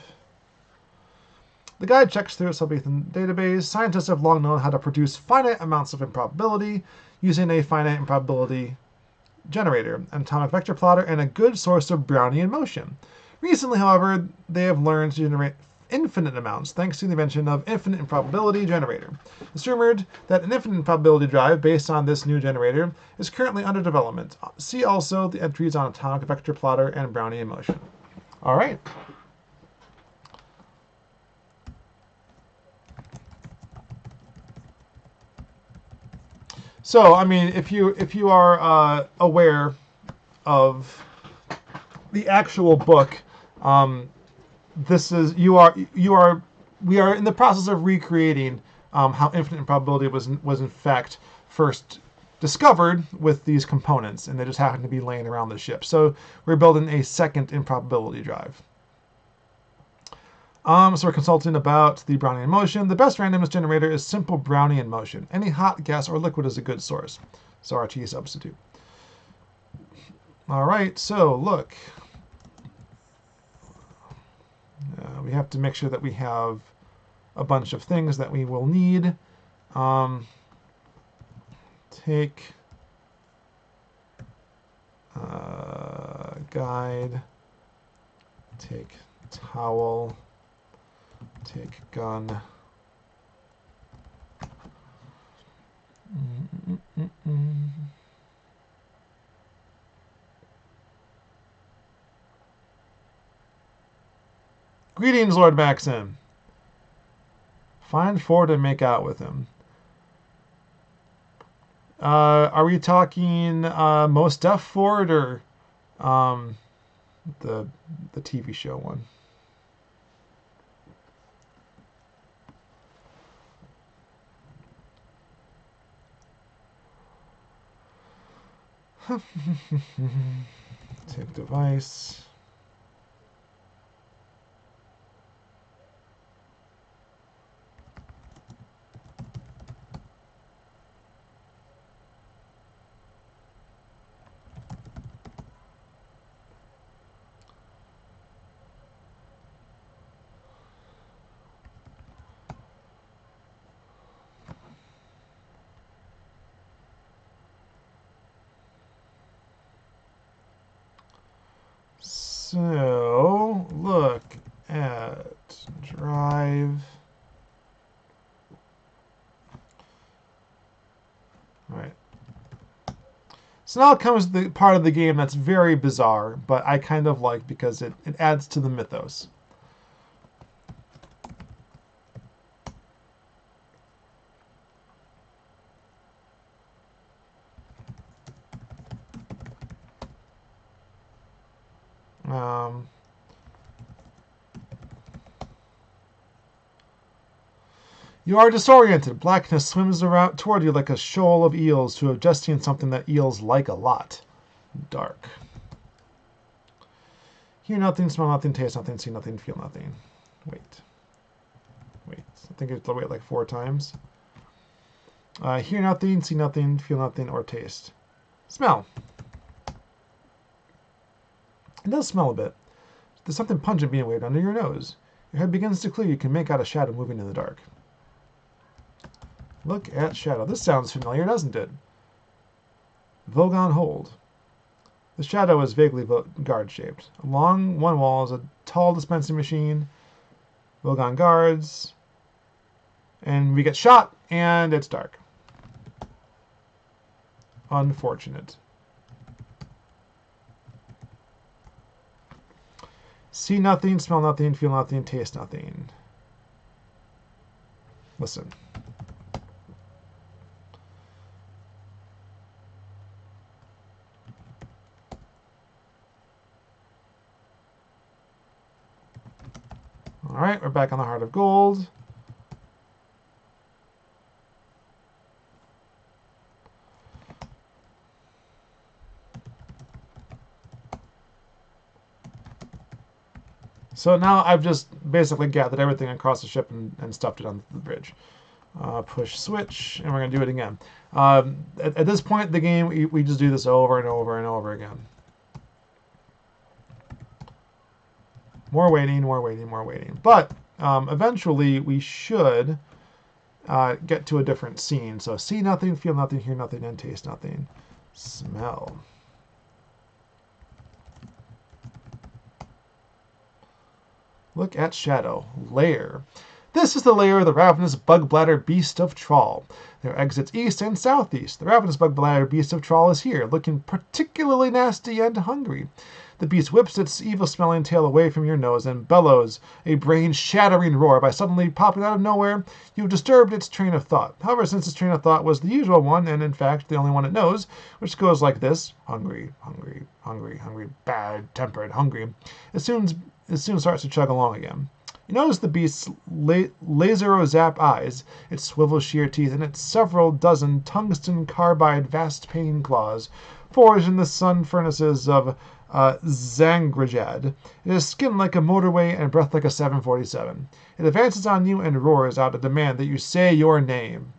Speaker 1: The guide checks through its Elizabethan database. Scientists have long known how to produce finite amounts of improbability using a finite improbability generator, an atomic vector plotter, and a good source of Brownian motion. Recently, however, they have learned to generate infinite amounts thanks to the invention of infinite improbability generator. It's rumored that an infinite improbability drive based on this new generator is currently under development. See also the entries on atomic vector plotter and Brownian motion. All right. So, I mean, if you are aware of the actual book, this is we are in the process of recreating how infinite improbability was in fact first discovered with these components, and they just happen to be laying around the ship. So we're building a second improbability drive. So we're consulting about the Brownian motion. The best randomness generator is simple Brownian motion. Any hot, gas, or liquid is a good source. So our T substitute. All right, so look. We have to make sure that we have a bunch of things that we will need. Take guide, take towel, take gun. Greetings, Lord Maxim. Find Ford and make out with him. Are we talking Most Def Ford or the TV show one? Take device. So, look at drive. All right. So now comes the part of the game that's very bizarre, but I kind of like because it adds to the mythos. You are disoriented. Blackness swims around toward you like a shoal of eels who have just seen something that eels like a lot. Dark. Hear nothing, smell nothing, taste nothing, see nothing, feel nothing. Wait. I think you have to wait like 4 times. Hear nothing, see nothing, feel nothing, or taste. Smell. It does smell a bit. There's something pungent being waved under your nose. Your head begins to clear. You can make out a shadow moving in the dark. Look at shadow. This sounds familiar, doesn't it? Vogon hold. The shadow is vaguely guard-shaped. Along one wall is a tall dispensing machine. Vogon guards. And we get shot, and it's dark. Unfortunate. See nothing, smell nothing, feel nothing, taste nothing. Listen. All right, we're back on the Heart of Gold. So now I've just basically gathered everything across the ship and stuffed it on the bridge. Push switch, and we're going to do it again. At this point in the game, we just do this over and over and over again. More waiting, more waiting, more waiting. But eventually we should get to a different scene. So see nothing, feel nothing, hear nothing, and taste nothing. Smell. Look at shadow. Lair. This is the lair of the ravenous bug bladder beast of Trawl. There are exits east and southeast. The ravenous bug bladder beast of Trawl is here, looking particularly nasty and hungry. The beast whips its evil-smelling tail away from your nose and bellows a brain-shattering roar. By suddenly popping out of nowhere, you've disturbed its train of thought. However, since its train of thought was the usual one, and in fact the only one it knows, which goes like this: hungry, hungry, hungry, hungry, bad-tempered, hungry, it soon starts to chug along again. You notice the beast's laser-zap eyes, its swivel-shear teeth, and its several dozen tungsten carbide vast-pane claws, forged in the sun furnaces of Zangrajad. It has skin like a motorway and breath like a 747. It advances on you and roars out a demand that you say your name.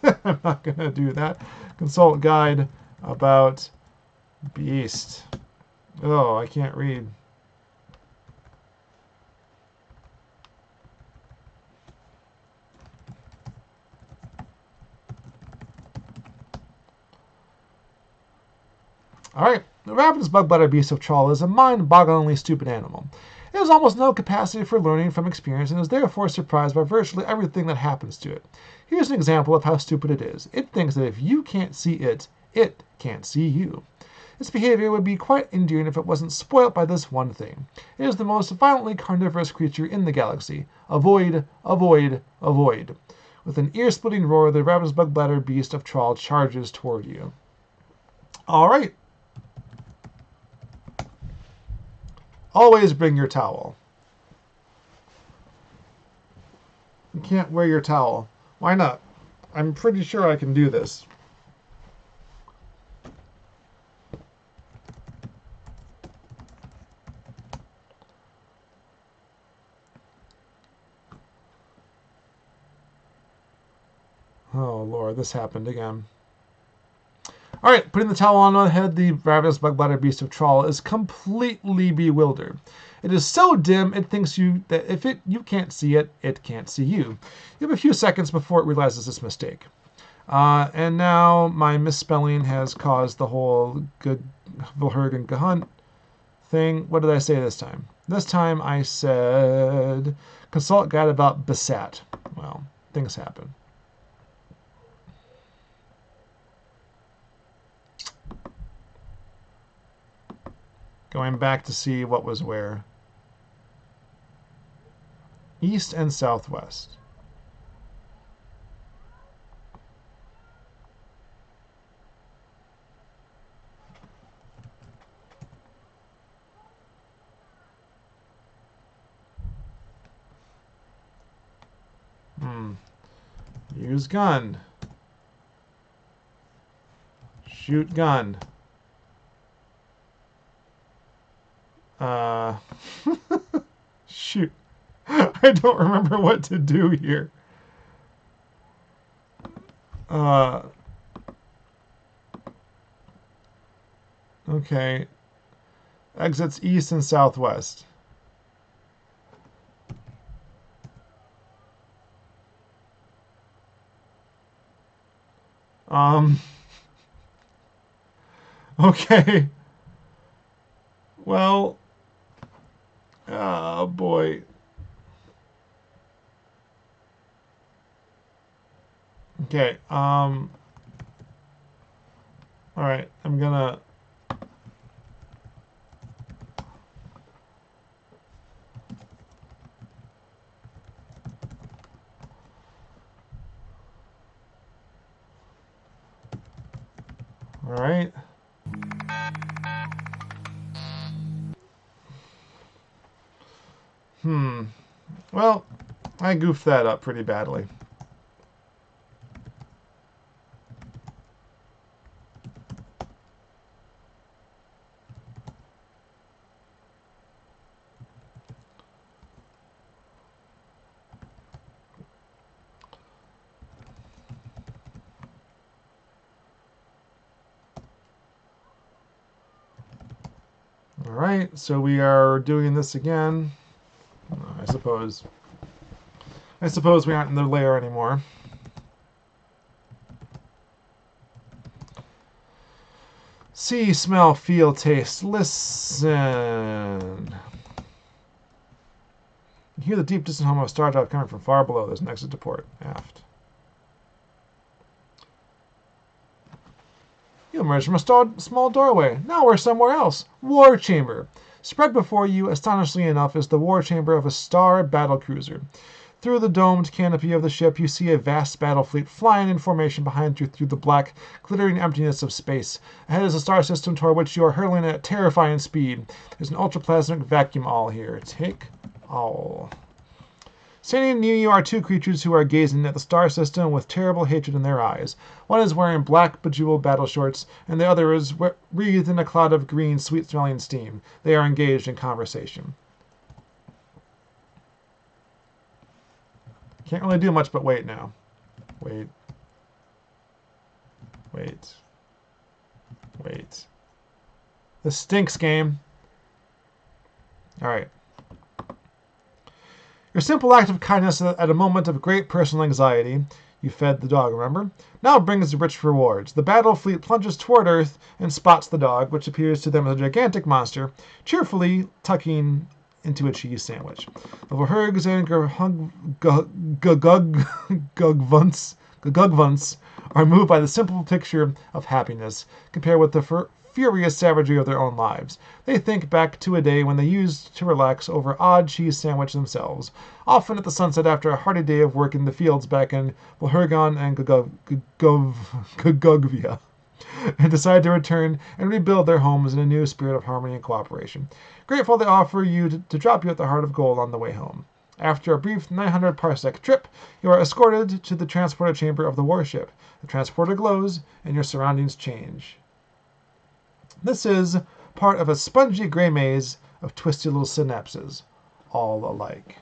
Speaker 1: I'm not going to do that. Consult guide about beast. Oh, I can't read. Alright, the ravenous bug bladder beast of Trawl is a mind-bogglingly stupid animal. It has almost no capacity for learning from experience and is therefore surprised by virtually everything that happens to it. Here's an example of how stupid it is. It thinks that if you can't see it, it can't see you. Its behavior would be quite endearing if it wasn't spoilt by this one thing. It is the most violently carnivorous creature in the galaxy. Avoid, avoid, avoid. With an ear-splitting roar, the ravenous bug-bladder beast of Trawl charges toward you. All right. Always bring your towel. You can't wear your towel. Why not? I'm pretty sure I can do this. Oh, Lord, this happened again. All right, putting the towel on my head, the ravenous bug-bladder beast of Trawl is completely bewildered. It is so dim, it thinks that if you can't see it, it can't see you. You have a few seconds before it realizes this mistake. And now my misspelling has caused the whole Vilhurg and Gahunt thing. What did I say this time? This time I said consult guide about Besat. Well, things happen. Going back to see what was where. East and southwest. Use gun. Shoot gun. Shoot. I don't remember what to do here. Okay. Exits east and southwest. Okay. Well, oh boy. Okay, all right, I'm gonna... All right. Well, I goofed that up pretty badly. All right, so we are doing this again. I suppose we aren't in the lair anymore. See, smell, feel, taste, listen. You hear the deep distant hum of a star drive coming from far below. There's an exit to port, aft. You emerge from a small doorway. Now we're somewhere else. War chamber. Spread before you, astonishingly enough, is the war chamber of a star battlecruiser. Through the domed canopy of the ship, you see a vast battle fleet flying in formation behind you through the black, glittering emptiness of space. Ahead is a star system toward which you are hurtling at terrifying speed. There's an ultraplasmic vacuum all here. Take all. Standing near you are two creatures who are gazing at the star system with terrible hatred in their eyes. One is wearing black, bejeweled battle shorts, and the other is wreathed in a cloud of green, sweet-smelling steam. They are engaged in conversation. Can't really do much but wait now. Wait. Wait. Wait. This stinks, game. Alright. Your simple act of kindness at a moment of great personal anxiety, you fed the dog, remember, now brings rich rewards. The battle fleet plunges toward Earth and spots the dog, which appears to them as a gigantic monster, cheerfully tucking into a cheese sandwich. The Vilhurgs and Gugvunts are moved by the simple picture of happiness, compared with the furious savagery of their own lives. They think back to a day when they used to relax over odd cheese sandwich themselves, often at the sunset after a hearty day of work in the fields back in Bulhurgan and Gugovia, and decide to return and rebuild their homes in a new spirit of harmony and cooperation. Grateful, they offer you to drop you at the Heart of Gold on the way home. After a brief 900 parsec trip, you are escorted to the transporter chamber of the warship. The transporter glows, and your surroundings change. This is part of a spongy gray maze of twisty little synapses, all alike.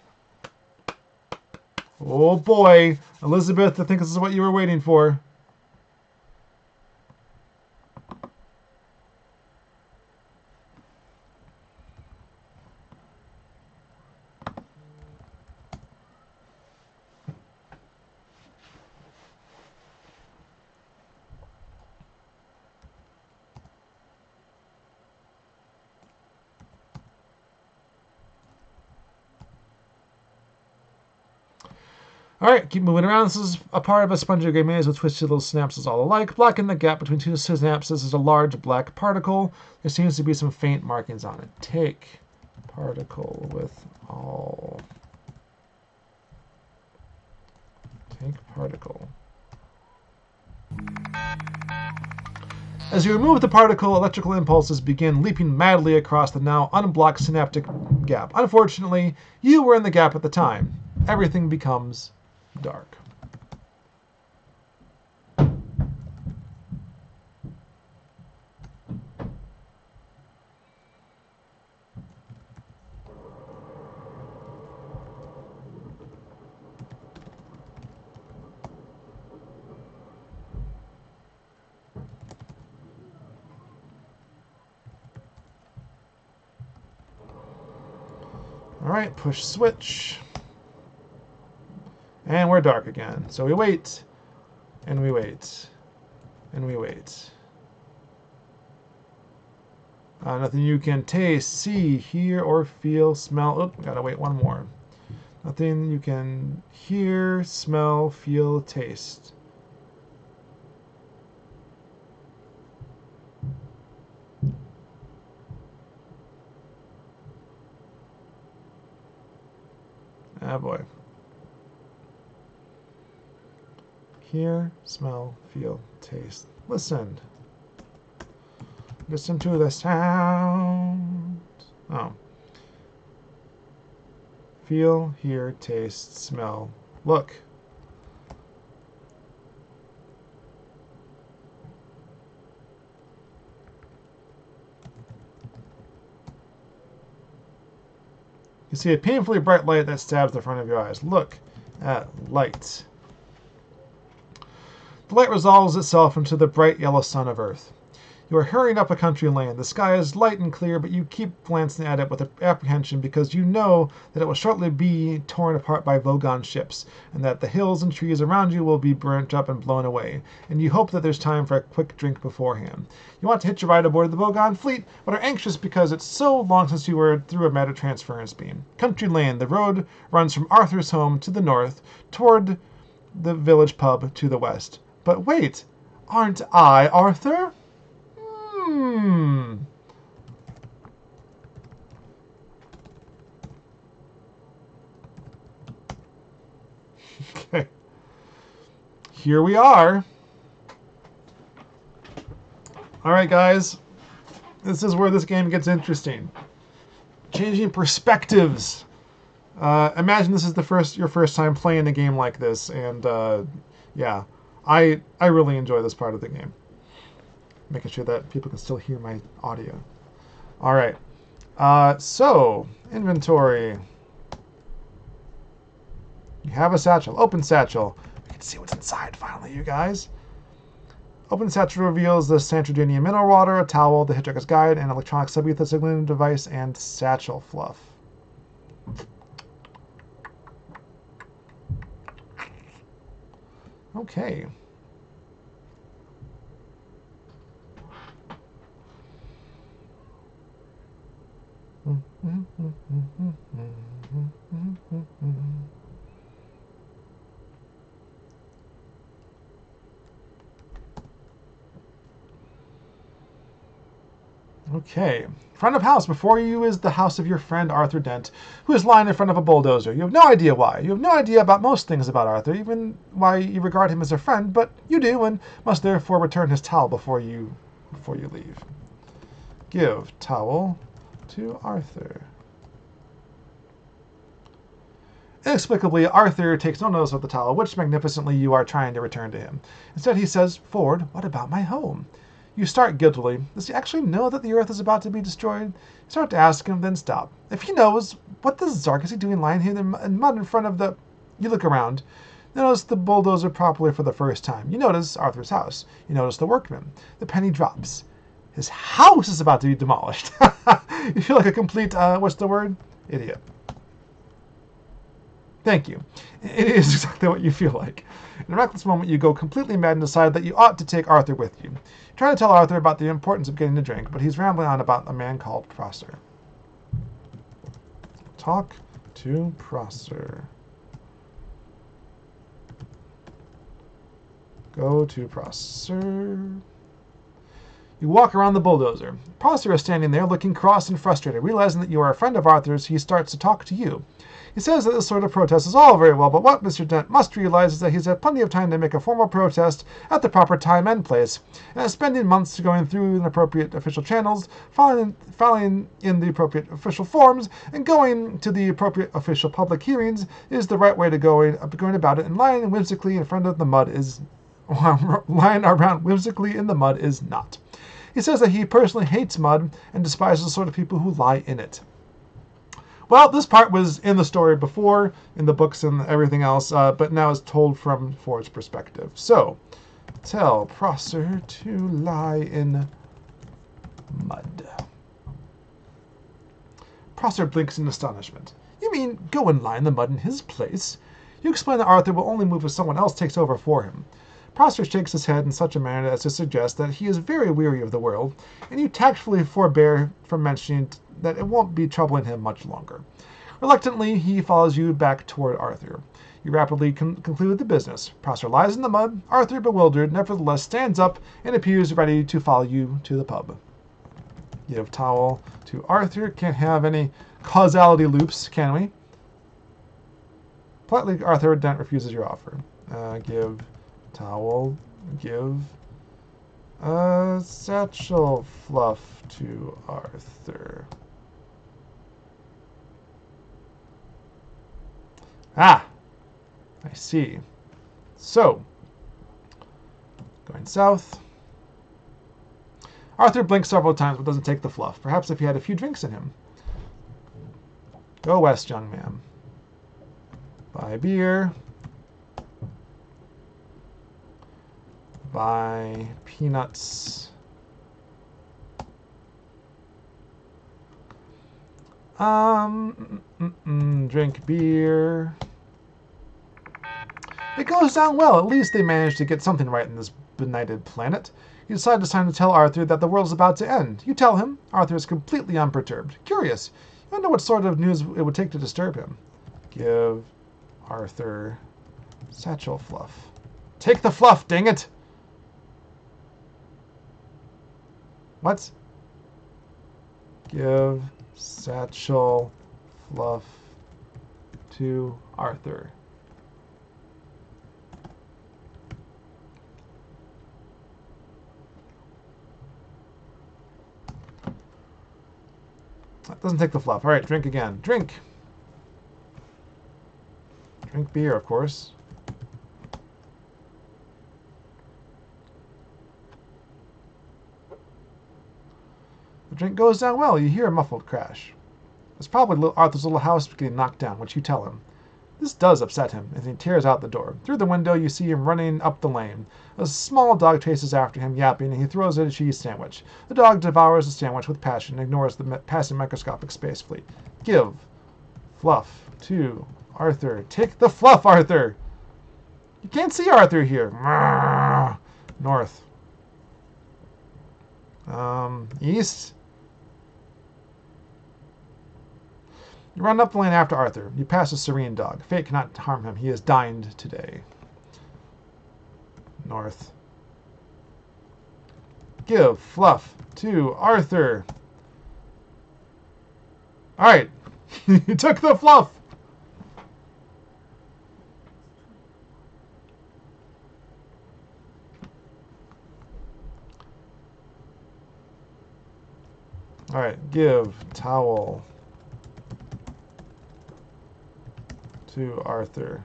Speaker 1: Oh boy, Elizabeth, I think this is what you were waiting for. Alright, keep moving around. This is a part of a spongy gray maze with twisted little synapses all alike. Blocking the gap between two synapses is a large black particle. There seems to be some faint markings on it. Take particle with all. Take particle. As you remove the particle, electrical impulses begin leaping madly across the now unblocked synaptic gap. Unfortunately, you were in the gap at the time. Everything becomes dark. Alright, push switch. And we're dark again. So we wait, and we wait, and we wait. Nothing you can taste, see, hear, or feel, smell. Oh, gotta wait one more. Nothing you can hear, smell, feel, taste. Ah, boy. Hear, smell, feel, taste. Listen. Listen to the sound. Oh. Feel, hear, taste, smell, look. You see a painfully bright light that stabs the front of your eyes. Look at light. The light resolves itself into the bright yellow sun of Earth. You are hurrying up a country lane. The sky is light and clear, but you keep glancing at it with apprehension because you know that it will shortly be torn apart by Vogon ships, and that the hills and trees around you will be burnt up and blown away, and you hope that there's time for a quick drink beforehand. You want to hitch a ride aboard the Vogon fleet, but are anxious because it's so long since you were through a matter transference beam. Country lane. The road runs from Arthur's home to the north, toward the village pub to the west. But wait, aren't I Arthur? Okay. Here we are. Alright, guys. This is where this game gets interesting. Changing perspectives. Imagine this is your first time playing a game like this, and yeah, I really enjoy this part of the game. Making sure that people can still hear my audio. All right. So, inventory. You have a satchel. Open satchel. We can see what's inside finally, you guys. Open satchel reveals the Santrudinian mineral water, a towel, the Hitchhiker's guide, an electronic subether signaling device, and satchel fluff. Okay. Okay. Front of house before you is the house of your friend Arthur Dent, who is lying in front of a bulldozer. You have no idea why. You have no idea about most things about Arthur, even why you regard him as a friend, but you do, and must therefore return his towel before you leave. Give towel to Arthur. Inexplicably, Arthur takes no notice of the towel, which magnificently you are trying to return to him. Instead, he says, "Ford, what about my home?" You start guiltily. Does he actually know that the Earth is about to be destroyed? You start to ask him, then stop. If he knows, what the Zark is he doing lying here in mud in front of the... You look around. You notice the bulldozer properly for the first time. You notice Arthur's house. You notice the workmen. The penny drops. His house is about to be demolished. You feel like a complete, what's the word? Idiot. Thank you. It is exactly what you feel like. In a reckless moment, you go completely mad and decide that you ought to take Arthur with you. You try to tell Arthur about the importance of getting a drink, but he's rambling on about a man called Prosser. Talk to Prosser. Go to Prosser. You walk around the bulldozer. Prosser is standing there looking cross and frustrated. Realizing that you are a friend of Arthur's, he starts to talk to you. He says that this sort of protest is all very well, but what Mr. Dent must realize is that he's had plenty of time to make a formal protest at the proper time and place, and spending months going through the appropriate official channels, filing in the appropriate official forms, and going to the appropriate official public hearings is the right way to going about it, and lying whimsically in front of the mud is... lying around whimsically in the mud is not. He says that he personally hates mud and despises the sort of people who lie in it. Well, this part was in the story before, in the books and everything else, but now is told from Ford's perspective. So, tell Prosser to lie in mud. Prosser blinks in astonishment. You mean go and lie in the mud in his place? You explain that Arthur will only move if someone else takes over for him. Prosser shakes his head in such a manner as to suggest that he is very weary of the world, and you tactfully forbear from mentioning that it won't be troubling him much longer. Reluctantly, he follows you back toward Arthur. You rapidly conclude the business. Prosser lies in the mud. Arthur, bewildered, nevertheless stands up and appears ready to follow you to the pub. Give towel to Arthur. Can't have any causality loops, can we? Politely, Arthur Dent refuses your offer. Give towel. Give satchel fluff to Arthur. Ah, I see. So, going south. Arthur blinks several times but doesn't take the fluff. Perhaps if he had a few drinks in him. Go west, young man. Buy beer. Buy peanuts. Drink beer. It goes down well. At least they managed to get something right in this benighted planet. You decide it's time to tell Arthur that the world is about to end. You tell him. Arthur is completely unperturbed. Curious. You wonder what sort of news it would take to disturb him. Give Arthur satchel fluff. Take the fluff, dang it! What? Give satchel fluff to Arthur. That doesn't take the fluff. All right, drink again. Drink. Drink beer, of course. The drink goes down well. You hear a muffled crash. It's probably Arthur's little house getting knocked down, which you tell him. This does upset him, and he tears out the door. Through the window, you see him running up the lane. A small dog chases after him, yapping, and he throws it a cheese sandwich. The dog devours the sandwich with passion and ignores the passing microscopic space fleet. Give fluff to Arthur. Take the fluff, Arthur! You can't see Arthur here. North. East. You run up the lane after Arthur. You pass a serene dog. Fate cannot harm him. He has dined today. North. Give fluff to Arthur. All right. You took the fluff. All right. Give towel to Arthur.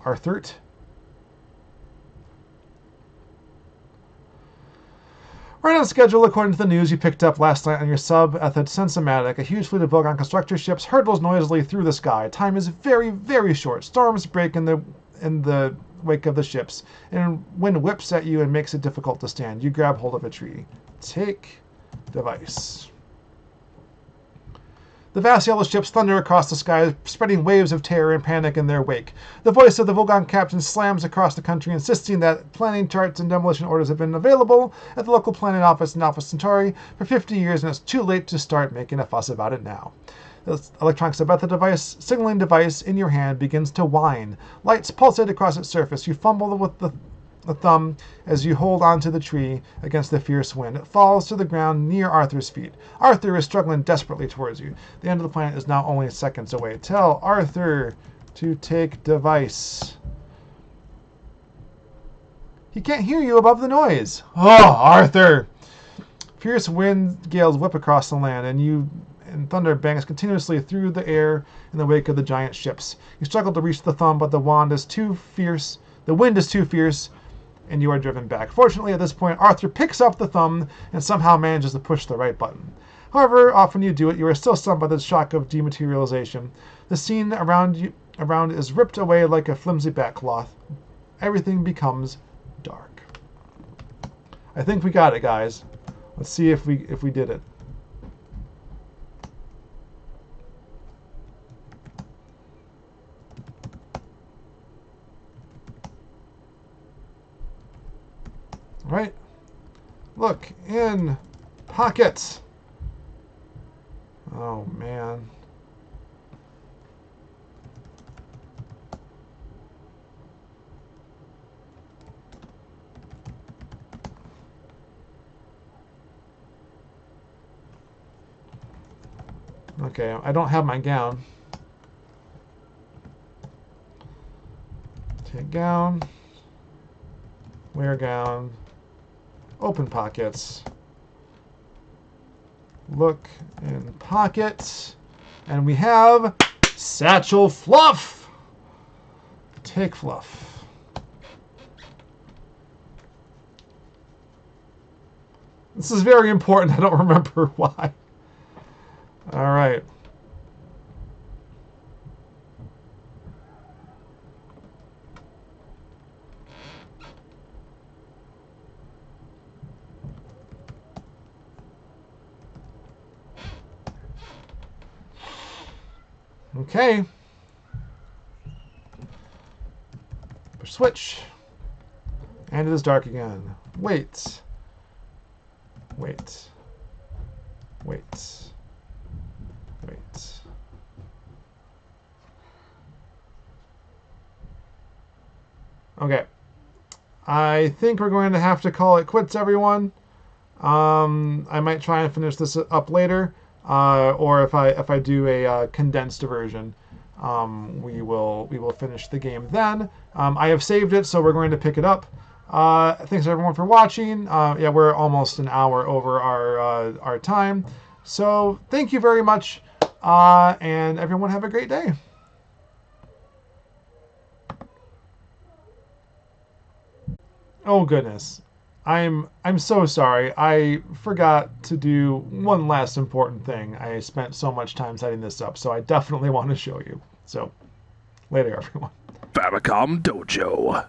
Speaker 1: Arthurt? Right on schedule, according to the news you picked up last night on your sub at the Sensomatic, a huge fleet of Vogon constructor ships hurtles noisily through the sky. Time is very, very short. Storms break in the wake of the ships, and wind whips at you and makes it difficult to stand. You grab hold of a tree. Take device. The vast yellow ships thunder across the sky, spreading waves of terror and panic in their wake. The voice of the Vogon captain slams across the country, insisting that planning charts and demolition orders have been available at the local planning office in Alpha Centauri for 50 years, and it's too late to start making a fuss about it now. The electronic subetha signaling device in your hand begins to whine. Lights pulsate across its surface. You fumble with the thumb as you hold onto the tree against the fierce wind. It falls to the ground near Arthur's feet. Arthur is struggling desperately towards you. The end of the planet is now only seconds away. Tell Arthur to take device. He can't hear you above the noise. Oh, Arthur! Fierce wind gales whip across the land, and thunder bangs continuously through the air in the wake of the giant ships. You struggle to reach the thumb, but the wind is too fierce, and you are driven back. Fortunately, at this point, Arthur picks up the thumb and somehow manages to push the right button. However often you do it, you are still stunned by the shock of dematerialization. The scene around is ripped away like a flimsy backcloth. Everything becomes dark. I think we got it, guys. Let's see if we did it. Right? Look in pockets. Oh, man. Okay, I don't have my gown. Take gown. Wear gown. Open pockets. Look in pockets. And we have satchel fluff. Take fluff. This is very important. I don't remember why. All right. Okay. Push switch. And it is dark again. Wait. Wait. Wait. Wait. Okay. I think we're going to have to call it quits, everyone. I might try and finish this up later. Or if I do a condensed version, we will finish the game then. I have saved it, so we're going to pick it up. Thanks everyone for watching. Yeah, we're almost an hour over our time, so thank you very much, and everyone have a great day. Oh goodness. I'm so sorry. I forgot to do one last important thing. I spent so much time setting this up, so I definitely want to show you. So, later, everyone.
Speaker 2: Famicom Dojo.